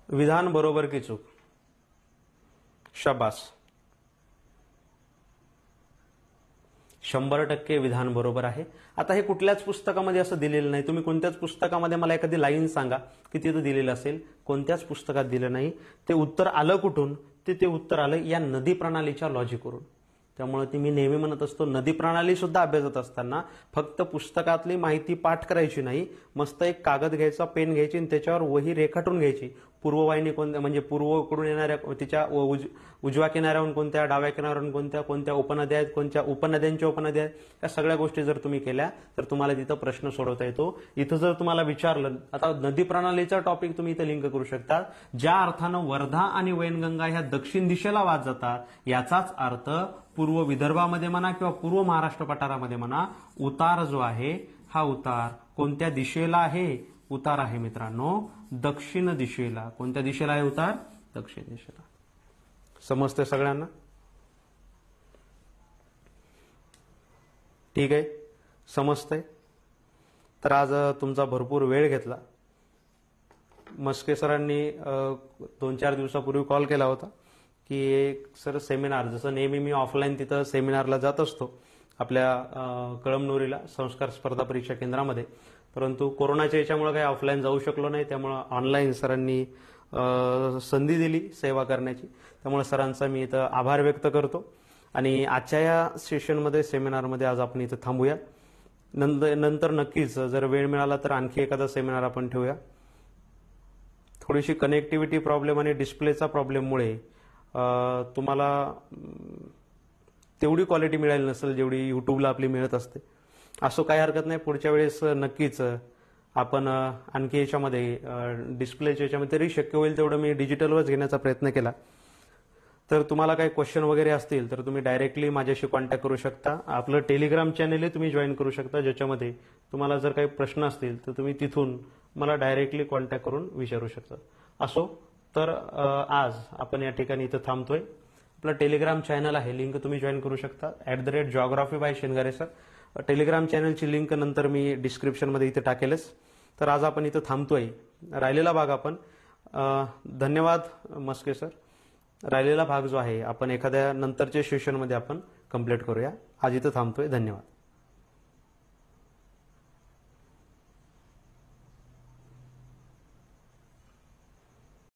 विधान बरोबर की चूक? शाबास, 100% विधान बरोबर आहे. आता हे कुठल्याच पुस्तकामध्ये असं दिलेलं नाही. तुम्ही कोणत्याच पुस्तकामध्ये मला एखादी लाईन सांगा की तिथं दिलेलं असेल. कोणत्याच पुस्तकात दिलं नाही. ते उत्तर आलं कुठून? ते उत्तर आलं या नदी प्रणालीच्या लॉजिकवरून. त्यामुळे ती मी नेहमी म्हणत असतो, नदी प्रणाली सुद्धा अभ्यासत असताना फक्त पुस्तकातली माहिती पाठ करायची नाही. मस्त एक कागद घ्यायचा, पेन घ्यायची आणि त्याच्यावर वही रेखाटून घ्यायची. पूर्ववाहिनी कोणत्या, म्हणजे पूर्वकडून येणाऱ्या, तिच्या उजव्या किनाऱ्यावरून कोणत्या, डाव्या किनाऱ्यावरून कोणत्या उपनद्या आहेत, कोणत्या उपनद्यांच्या उपनद्या आहेत, या सगळ्या गोष्टी जर तुम्ही केल्या तर तुम्हाला तिथं प्रश्न सोडवता येतो. इथं जर तुम्हाला विचारलं, आता नदी प्रणालीचा टॉपिक तुम्ही इथं लिंक करू शकता. ज्या अर्थानं वर्धा आणि वैनगंगा ह्या दक्षिण दिशेला वाहत जातात, याचाच अर्थ पूर्व विदर्भामध्ये म्हणा किंवा पूर्व महाराष्ट्र पठारामध्ये म्हणा, उतार जो आहे हा उतार कोणत्या दिशेला आहे? उतार आहे मित्रांनो दक्षिण दिशेला. कोणत्या दिशेला आहे उतार? दक्षिण दिशेला. समजते सगळ्यांना? ठीक आहे, समजतंय? तर आज तुमचा भरपूर वेळ घेतला. मस्के सरांनी 2-4 दिवसापूर्वी कॉल केला होता की एक सर सेमिनार, जसं नेहमी मी ऑफलाईन तिथं सेमिनारला जात असतो आपल्या कळमनुरीला संस्कार स्पर्धा परीक्षा केंद्रामध्ये, परंतु कोरोनाच्या याच्यामुळे काही ऑफलाईन जाऊ शकलो नाही. त्यामुळे ऑनलाईन सरांनी संधी दिली सेवा करण्याची. त्यामुळे सरांचा मी इथं आभार व्यक्त करतो. आणि आजच्या या सेशनमध्ये, सेमिनारमध्ये आज आपण इथं थांबूया. नंतर नक्कीच जर वेळ मिळाला तर आणखी एखादा सेमिनार आपण ठेवूया. थोडीशी कनेक्टिव्हिटी प्रॉब्लेम आणि डिस्प्लेचा प्रॉब्लेममुळे तुम्हाला तेवढी क्वालिटी मिळाली नसेल जेवढी युट्यूबला आपली मिळत असते. असो, काही हरकत नाही. पुढच्या वेळेस नक्कीच आपण आणखी याच्यामध्ये डिस्प्लेच्या याच्यामध्ये तरी शक्य होईल तेवढं मी डिजिटलवरच घेण्याचा प्रयत्न केला. तर तुम्हाला काही क्वेश्चन वगैरे असतील तर तुम्ही डायरेक्टली माझ्याशी कॉन्टॅक्ट करू शकता. आपलं टेलिग्राम चॅनेलही तुम्ही जॉईन करू शकता, ज्याच्यामध्ये तुम्हाला जर काही प्रश्न असतील तर तुम्ही तिथून मला डायरेक्टली कॉन्टॅक्ट करून विचारू शकता. असो, तर आज आपण या ठिकाणी इथं थांबतोय. आपलं टेलिग्राम चॅनल आहे, लिंक तुम्ही जॉईन करू शकता. @geography by Shengare sir. Telegram चॅनलची लिंक नंतर मी डिस्क्रिप्शनमध्ये इथे टाकेलच. तर आज आपण इथं थांबतोय. राहिलेला भाग आपण धन्यवाद मस्के सर. राहिलेला भाग जो आहे आपण एखाद्या नंतरच्या सेशनमध्ये आपण कंप्लीट करूया. आज इथं थांबतोय. धन्यवाद.